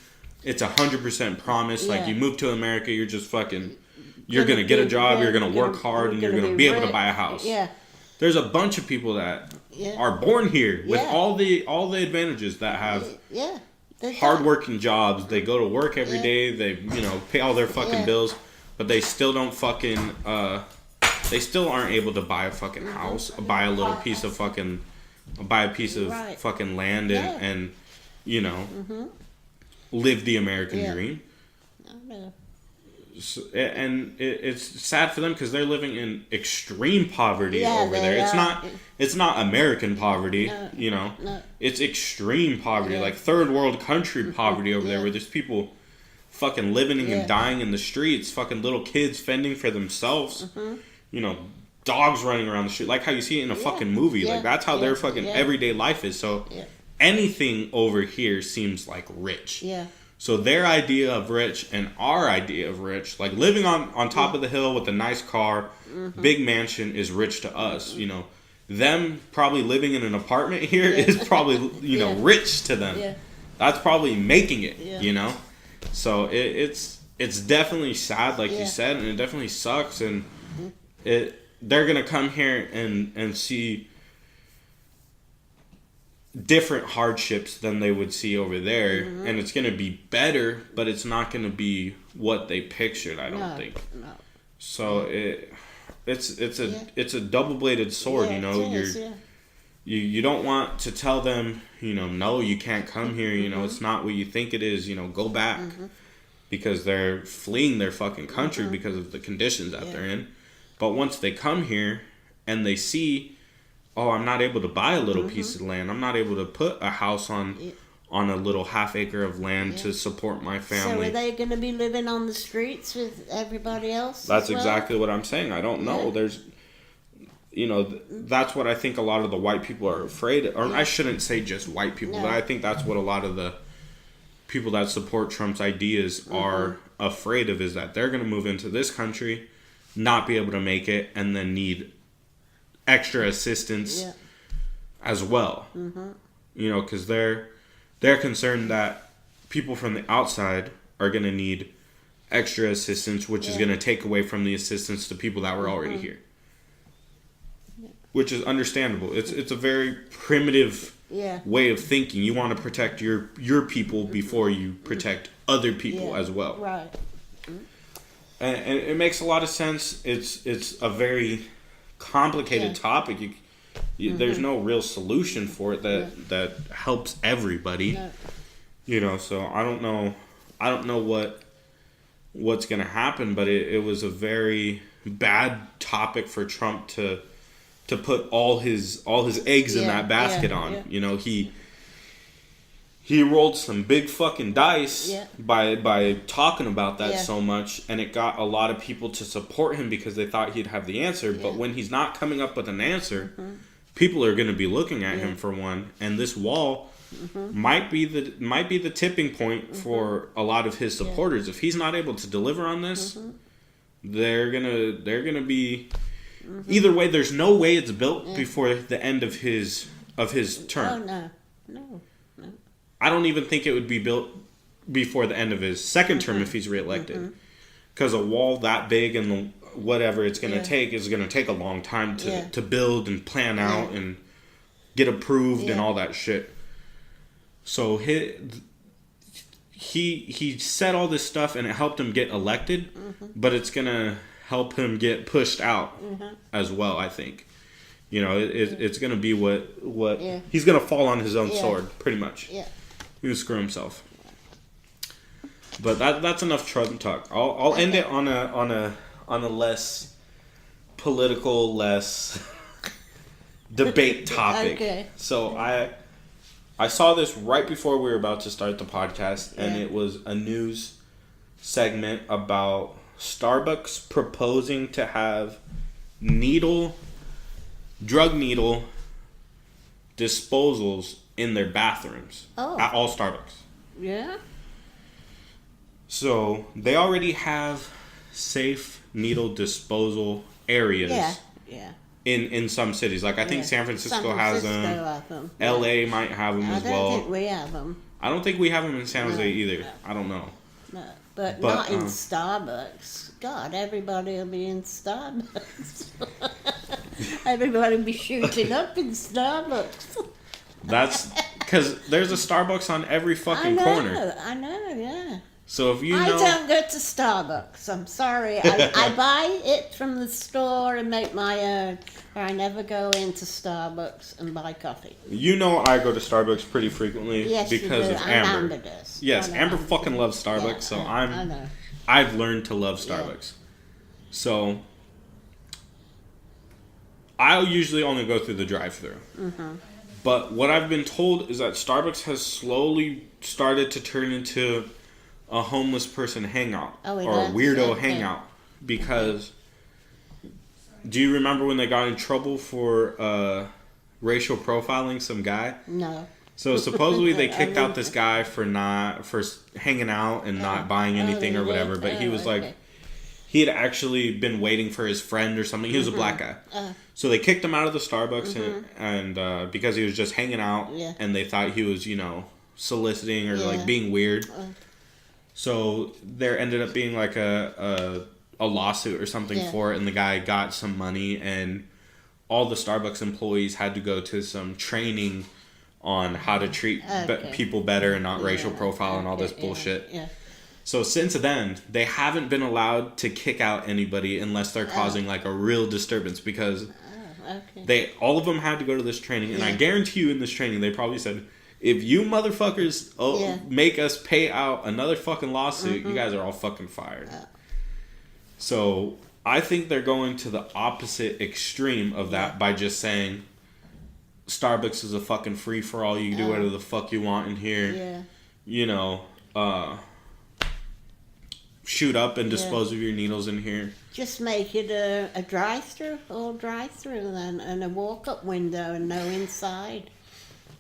[SPEAKER 1] it's 100% promise. You move to America, you're just fucking. You're going to get a job, you're going to work hard, and you're going to be able to buy a house.
[SPEAKER 2] Yeah.
[SPEAKER 1] There's a bunch of people that are born here with all the advantages that have hardworking jobs. They go to work every day. They pay all their fucking bills, but they still don't fucking. They still aren't able to buy a fucking house, buy a little piece of fucking, buy a piece of fucking land and live the American dream. So, and it's sad for them because they're living in extreme poverty over there. It's not American poverty,
[SPEAKER 2] No.
[SPEAKER 1] It's extreme poverty, like third world country poverty over there, where there's people fucking living and dying in the streets, fucking little kids fending for themselves, dogs running around the street, like how you see it in a fucking movie. That's how their fucking everyday life is. So anything over here seems like rich. So their idea of rich and our idea of rich, like living on top of the hill with a nice car, big mansion, is rich to us. Them probably living in an apartment here is probably, rich to them. That's probably making it, So it's definitely sad, like you said, and it definitely sucks. And they're going to come here and see different hardships than they would see over there, and it's going to be better, but it's not going to be what they pictured, I don't think.
[SPEAKER 2] No.
[SPEAKER 1] So it's a double-bladed sword, you don't want to tell them, no, you can't come here, it's not what you think it is, go back, because they're fleeing their fucking country because of the conditions that they're in. But once they come here and they see, oh, I'm not able to buy a little piece of land. I'm not able to put a house on a little half acre of land to support my family.
[SPEAKER 2] So are they going to be living on the streets with everybody else?
[SPEAKER 1] That's exactly what I'm saying. I don't know. There's, that's what I think a lot of the white people are afraid of. Or I shouldn't say just white people, but I think that's what a lot of the people that support Trump's ideas are afraid of, is that they're going to move into this country, not be able to make it, and then need extra assistance as well. Because they're concerned that people from the outside are going to need extra assistance, which is going to take away from the assistance to people that were already here. Which is understandable. It's a very primitive way of thinking. You want to protect your people before you protect other people as well.
[SPEAKER 2] Right.
[SPEAKER 1] And it makes a lot of sense. It's a very complicated topic. There's no real solution for it that helps everybody. No. So I don't know what's gonna happen, but it was a very bad topic for Trump to put all his eggs in that basket on. He rolled some big fucking dice by talking about that so much, and it got a lot of people to support him because they thought he'd have the answer. But when he's not coming up with an answer, people are going to be looking at him for one, and this wall might be the tipping point for a lot of his supporters. If he's not able to deliver on this, they're gonna be. Either way, there's no way it's built before the end of his term.
[SPEAKER 2] Oh, no.
[SPEAKER 1] I don't even think it would be built before the end of his second term if he's reelected. Because a wall that big and whatever it's going to take is going to take a long time to build and plan out and get approved and all that shit. So he said all this stuff and it helped him get elected, but it's going to help him get pushed out as well, I think. It's going to be what he's going to fall on his own sword, pretty much.
[SPEAKER 2] Yeah.
[SPEAKER 1] He's going to screw himself. But that's enough Trump talk. I'll end it on a less political, less debate topic.
[SPEAKER 2] Okay.
[SPEAKER 1] So I saw this right before we were about to start the podcast, and it was a news segment about Starbucks proposing to have drug needle disposals in their bathrooms at all Starbucks.
[SPEAKER 2] Yeah.
[SPEAKER 1] So they already have safe needle disposal areas. In some cities, like I think San Francisco has them. LA might have them as well.
[SPEAKER 2] I don't think we have them.
[SPEAKER 1] I don't think we have them in San Jose either. I don't know.
[SPEAKER 2] No, but not in Starbucks. God, everybody will be in Starbucks. Everybody will be shooting up in Starbucks.
[SPEAKER 1] That's because there's a Starbucks on every fucking corner.
[SPEAKER 2] I know, yeah.
[SPEAKER 1] So if
[SPEAKER 2] I don't go to Starbucks. I'm sorry. I buy it from the store and make my own. Or I never go into Starbucks and buy coffee.
[SPEAKER 1] I go to Starbucks pretty frequently because of Amber.
[SPEAKER 2] Amber does.
[SPEAKER 1] Yes, Amber fucking loves Starbucks, so I know. I've learned to love Starbucks. So I'll usually only go through the drive-thru. But what I've been told is that Starbucks has slowly started to turn into a homeless person hangout or a weirdo hangout, because do you remember when they got in trouble for racial profiling some guy?
[SPEAKER 2] No.
[SPEAKER 1] So supposedly they kicked out this guy for hanging out and not buying anything or whatever, but he was like, he had actually been waiting for his friend or something. He was a black guy. So they kicked him out of the Starbucks and because he was just hanging out and they thought he was, soliciting or like being weird. So there ended up being like a lawsuit or something for it, and the guy got some money, and all the Starbucks employees had to go to some training on how to treat people better and not racial profile and all this bullshit. So since then, they haven't been allowed to kick out anybody unless they're causing like a real disturbance, because all of them had to go to this training, and I guarantee you in this training they probably said, if you motherfuckers make us pay out another fucking lawsuit, you guys are all fucking fired. So I think they're going to the opposite extreme of that by just saying Starbucks is a fucking free for all. You can do whatever the fuck you want in here. shoot up and dispose of your needles in here.
[SPEAKER 2] Just make it a drive-through, all drive-through then, and a walk-up window and no inside.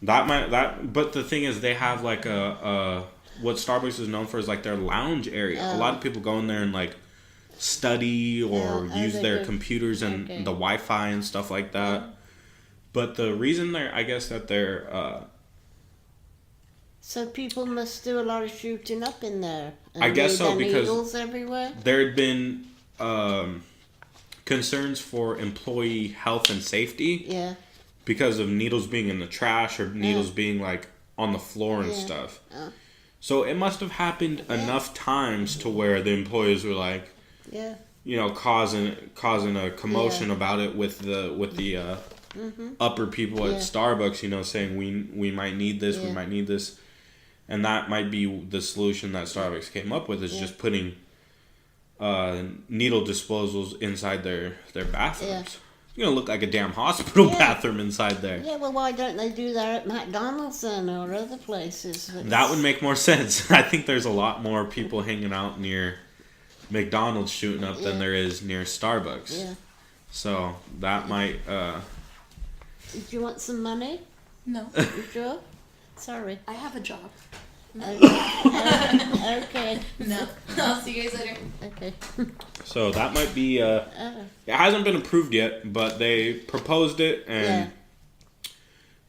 [SPEAKER 1] But the thing is, they have like what Starbucks is known for is like their lounge area. A lot of people go in there and like study or use their computers and the Wi-Fi and stuff like that. But the reason I guess that they're
[SPEAKER 2] so people must do a lot of shooting up in there. And
[SPEAKER 1] I guess so, because
[SPEAKER 2] needles everywhere.
[SPEAKER 1] There had been concerns for employee health and safety.
[SPEAKER 2] Yeah.
[SPEAKER 1] Because of needles being in the trash or needles being like on the floor and stuff. So it must have happened enough times to where the employees were like, causing a commotion about it with the upper people at Starbucks, saying we might need this, we might need this. And that might be the solution that Starbucks came up with, is just putting needle disposals inside their bathrooms. You're going to look like a damn hospital bathroom inside there.
[SPEAKER 2] Yeah, well, why don't they do that at McDonald's then, or other places?
[SPEAKER 1] That would make more sense. I think there's a lot more people hanging out near McDonald's shooting up than there is near Starbucks. Yeah. So that might...
[SPEAKER 2] Did you want some money?
[SPEAKER 3] No.
[SPEAKER 2] You sure? Sorry.
[SPEAKER 3] I have a job.
[SPEAKER 2] Okay.
[SPEAKER 3] No. I'll see you guys later.
[SPEAKER 2] Okay.
[SPEAKER 1] So that might be... it hasn't been approved yet, but they proposed it, and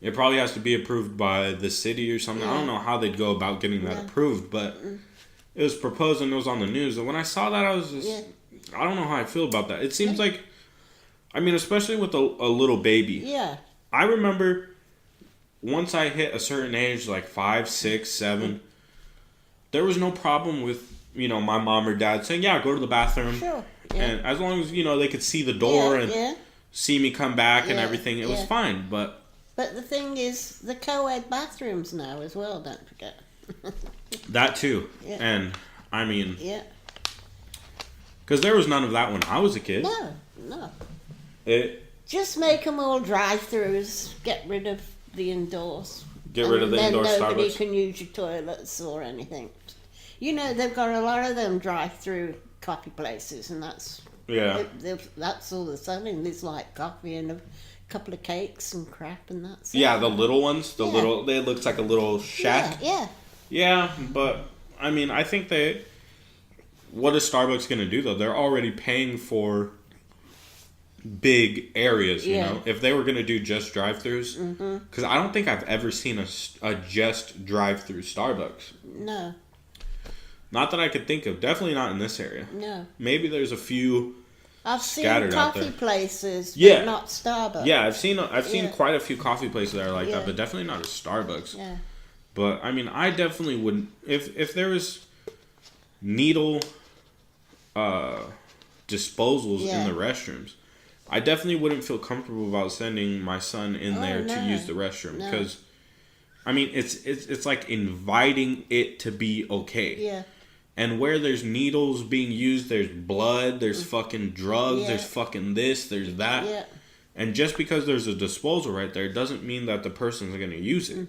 [SPEAKER 1] it probably has to be approved by the city or something. I don't know how they'd go about getting that approved, but it was proposed and it was on the news. And when I saw that, I was just... I don't know how I feel about that. It seems like... I mean, especially with a little baby.
[SPEAKER 2] Yeah.
[SPEAKER 1] I remember... Once I hit a certain age, like 5, 6, 7, there was no problem with, my mom or dad saying, yeah, go to the bathroom.
[SPEAKER 2] Sure. Yeah.
[SPEAKER 1] And as long as, they could see the door and see me come back and everything, it was fine. But
[SPEAKER 2] the thing is, the co-ed bathrooms now as well, don't forget.
[SPEAKER 1] That too.
[SPEAKER 2] Yeah.
[SPEAKER 1] And, I mean...
[SPEAKER 2] Yeah.
[SPEAKER 1] Because there was none of that when I was a kid.
[SPEAKER 2] No.
[SPEAKER 1] Just
[SPEAKER 2] make them all drive-throughs, get rid of the indoors.
[SPEAKER 1] Get rid of the indoor Starbucks.
[SPEAKER 2] Then nobody can use your toilets or anything. They've got a lot of them drive-through coffee places, and that's that's all they're selling. There's like coffee and a couple of cakes and crap, and that's
[SPEAKER 1] the little ones. It looks like a little shack. Yeah, but I mean, I think what is Starbucks going to do though? They're already paying for big areas, if they were going to do just drive-thrus, because I don't think I've ever seen a just drive-through Starbucks.
[SPEAKER 2] No.
[SPEAKER 1] Not that I could think of. Definitely not in this area.
[SPEAKER 2] No.
[SPEAKER 1] Maybe there's a few
[SPEAKER 2] I've seen
[SPEAKER 1] scattered out there.
[SPEAKER 2] coffee places, but not Starbucks.
[SPEAKER 1] Yeah, I've seen quite a few coffee places that are like that, but definitely not a Starbucks.
[SPEAKER 2] Yeah.
[SPEAKER 1] But I mean, I definitely wouldn't if there was needle disposals in the restrooms. I definitely wouldn't feel comfortable about sending my son in there to use the restroom because, I mean, it's like inviting it to be okay.
[SPEAKER 2] Yeah.
[SPEAKER 1] And where there's needles being used, there's blood, there's fucking drugs, there's fucking this, there's that.
[SPEAKER 2] Yeah.
[SPEAKER 1] And just because there's a disposal right there doesn't mean that the person's going to use it.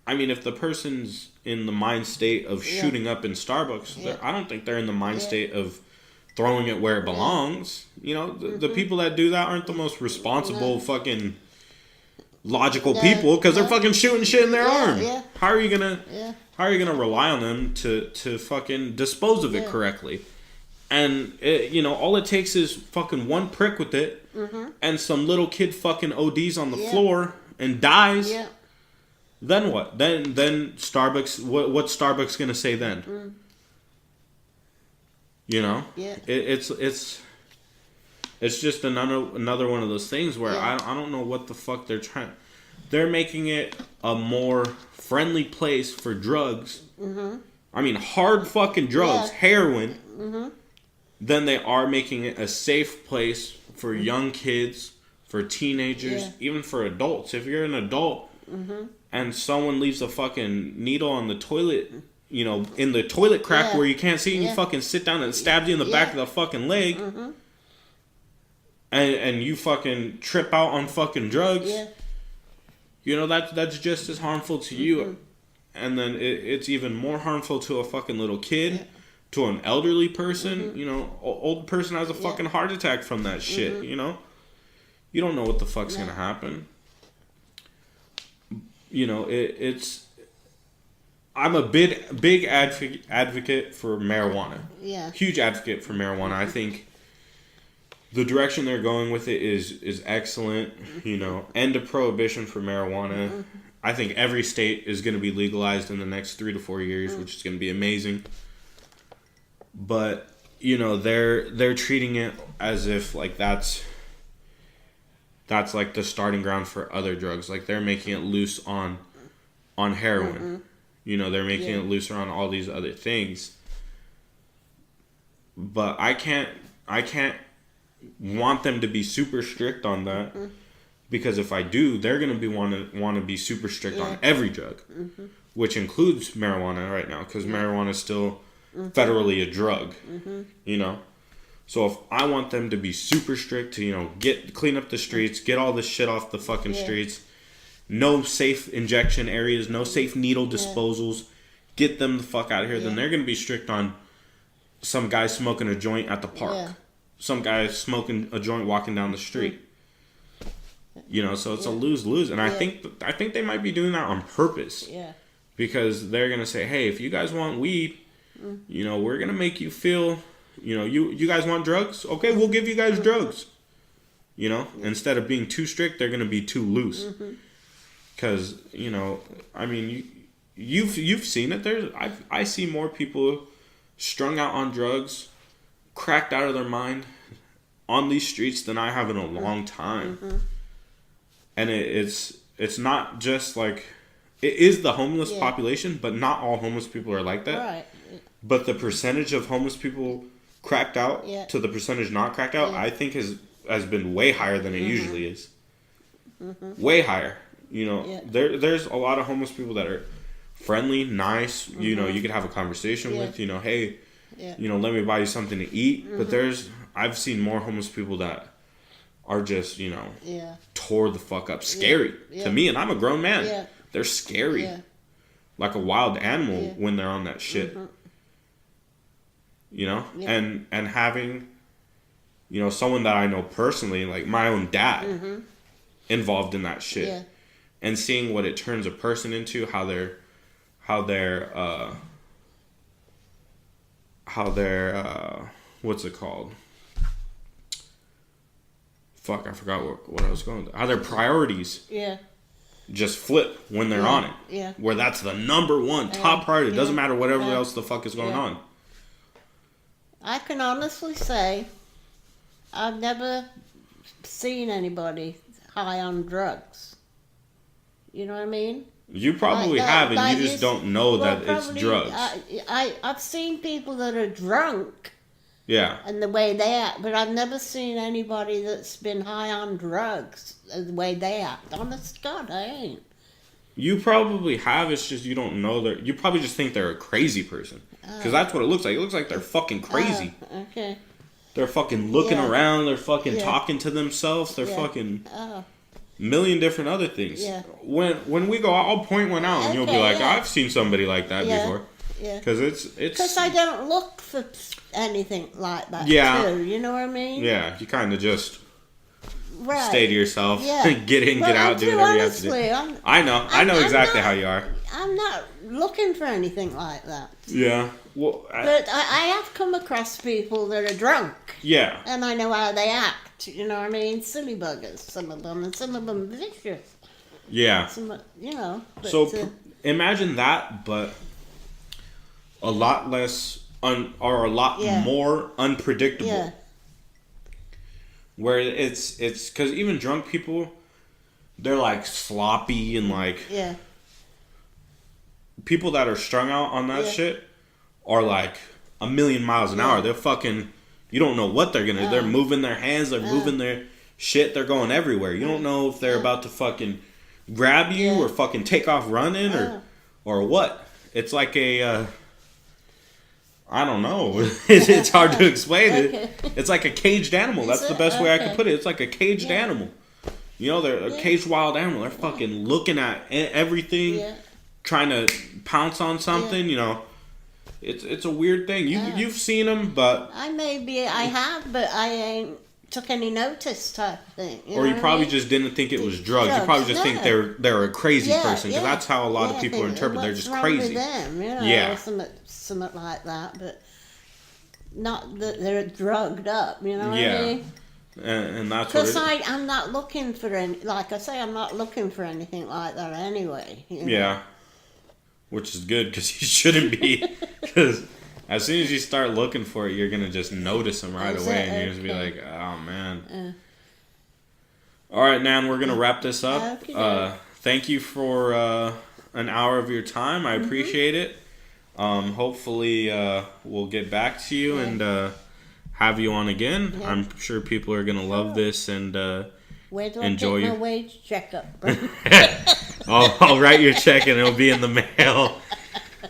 [SPEAKER 1] I mean, if the person's in the mind state of shooting up in Starbucks, I don't think they're in the mind state of throwing it where it belongs. The people that do that aren't the most responsible fucking logical people because they're fucking shooting shit in their arm.
[SPEAKER 2] Yeah.
[SPEAKER 1] How are you gonna rely on them to fucking dispose of it correctly? And all it takes is fucking one prick with it, and some little kid fucking ODs on the floor and dies.
[SPEAKER 2] Yeah.
[SPEAKER 1] Then what? Then Starbucks. What's Starbucks gonna say then?
[SPEAKER 2] Yeah.
[SPEAKER 1] It's just another one of those things where I don't know what the fuck they're trying. They're making it a more friendly place for drugs. I mean, hard fucking drugs, heroin. Than they are making it a safe place for young kids, for teenagers, even for adults. If you're an adult and someone leaves a fucking needle on the toilet, in the toilet crack where you can't see and you fucking sit down and stabs you in the back of the fucking leg, and you fucking trip out on fucking drugs, that's just as harmful to you. And then it's even more harmful to a fucking little kid to an elderly person, you know, old person has a fucking heart attack from that shit, you know? You don't know what the fuck's gonna happen. You know, it's... I'm a big advocate for marijuana.
[SPEAKER 2] Yeah.
[SPEAKER 1] Huge advocate for marijuana. I think the direction they're going with it is excellent. You know, end of prohibition for marijuana. I think every state is going to be legalized in the next 3 to 4 years, which is going to be amazing. But, you know, they're treating it as if like that's like the starting ground for other drugs. Like they're making it loose on heroin. You know, they're making it looser on all these other things. But I can't want them to be super strict on that, because if I do, they're going to be want to be super strict on every drug, which includes marijuana right now, because marijuana is still federally a drug. You know, so if I want them to be super strict to, you know, clean up the streets, get all this shit off the fucking streets. No safe injection areas, no safe needle disposals. Get them the fuck out of here. Then they're going to be strict on some guy smoking a joint at the park. Yeah. Some guy smoking a joint walking down the street. You know, so it's a lose-lose. And I think they might be doing that on purpose. Yeah. Because they're going to say, hey, if you guys want weed, you know, we're going to make you feel, you know, you guys want drugs? Okay, we'll give you guys drugs. You know, instead of being too strict, they're going to be too loose. Because, you know, I mean, you've seen it. I see more people strung out on drugs, cracked out of their mind on these streets than I have in a long time. And it's not just like, it is the homeless population, but not all homeless people are like that. Right. But the percentage of homeless people cracked out to the percentage not cracked out, I think has been way higher than it usually is. Way higher. You know, there's a lot of homeless people that are friendly, nice. You know, you could have a conversation with. You know, hey, you know, let me buy you something to eat. But I've seen more homeless people that are just, you know, tore the fuck up, scary to me. And I'm a grown man. They're scary, like a wild animal when they're on that shit. You know, and having, you know, someone that I know personally, like my own dad, involved in that shit. And seeing what it turns a person into, how they're what's it called? Fuck, I forgot what I was going to. How their priorities just flip when they're on it. Yeah. Where that's the number one top priority. It doesn't matter whatever else the fuck is going on.
[SPEAKER 2] I can honestly say I've never seen anybody high on drugs. You know what I mean?
[SPEAKER 1] You probably have, and you just don't know that it's drugs.
[SPEAKER 2] I've seen people that are drunk.
[SPEAKER 1] Yeah.
[SPEAKER 2] And the way they act, but I've never seen anybody that's been high on drugs the way they act. Honest to God, I ain't.
[SPEAKER 1] You probably have, it's just you don't know that. You probably just think they're a crazy person. Because that's what it looks like. It looks like they're fucking crazy.
[SPEAKER 2] Okay.
[SPEAKER 1] They're fucking looking around. They're fucking talking to themselves. They're fucking... million different other things. Yeah. When we go, I'll point one out, and you'll be like, I've seen somebody like that before. Yeah. Because it's.
[SPEAKER 2] Because I don't look for anything like that. Too, you know what I mean?
[SPEAKER 1] Yeah. You kind of just stay to yourself. Yeah. Get in, get out, do whatever you have to do. I know exactly how you are. I'm
[SPEAKER 2] not looking for anything like that.
[SPEAKER 1] Yeah. Well,
[SPEAKER 2] but I have come across people that are drunk.
[SPEAKER 1] Yeah.
[SPEAKER 2] And I know how they act. You know what I mean? Silly buggers, some of them, and some of them vicious.
[SPEAKER 1] Yeah.
[SPEAKER 2] You know. But,
[SPEAKER 1] so imagine that, but a lot less, or a lot more unpredictable. Yeah. Where it's because even drunk people, they're like sloppy and like. Yeah. People that are strung out on that shit are like a million miles an hour. They're fucking. You don't know what they're gonna do. They're moving their hands. They're moving their shit. They're going everywhere. You don't know if they're about to fucking grab you or fucking take off running or what. It's like a... I don't know. It's hard to explain it. It's like a caged animal. That's the best way I could put it. It's like a caged animal. You know, they're a caged wild animal. They're fucking looking at everything, trying to pounce on something, you know. it's a weird thing. You've seen them, but
[SPEAKER 2] I have, but I ain't took any notice type thing.
[SPEAKER 1] Or you probably just didn't think it was drugs. You probably just think they're a crazy person, because that's how a lot of people interpret. They're just crazy.
[SPEAKER 2] With them, or something like that, but not that they're drugged up. You know what I mean?
[SPEAKER 1] And that's what.
[SPEAKER 2] Because I'm not looking for any. Like I say, I'm not looking for anything like that anyway.
[SPEAKER 1] Yeah, which is good, because you shouldn't be. Because as soon as you start looking for it, you're gonna just notice them right away, and you're just be like, "Oh man." All right, Nan, we're gonna wrap this up. Thank you for an hour of your time. I appreciate it. Hopefully, we'll get back to you and have you on again. Yeah. I'm sure people are gonna love this and enjoy your
[SPEAKER 2] wage checkup.
[SPEAKER 1] I'll write your check and it'll be in the mail.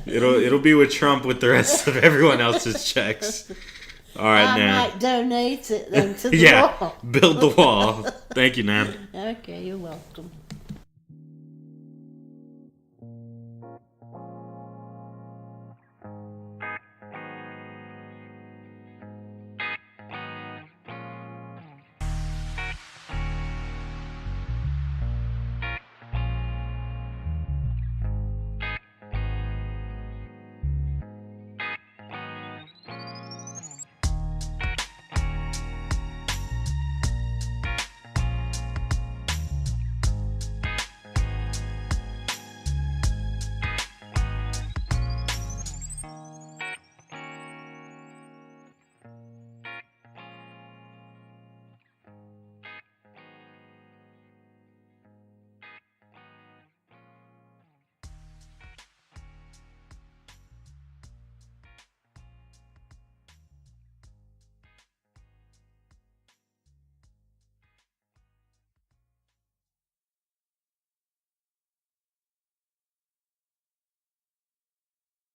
[SPEAKER 1] It'll be with Trump with the rest of everyone else's checks. All right, Nan.
[SPEAKER 2] I might donate it then to the wall.
[SPEAKER 1] Build the wall. Thank you, Nan.
[SPEAKER 2] Okay, you're welcome.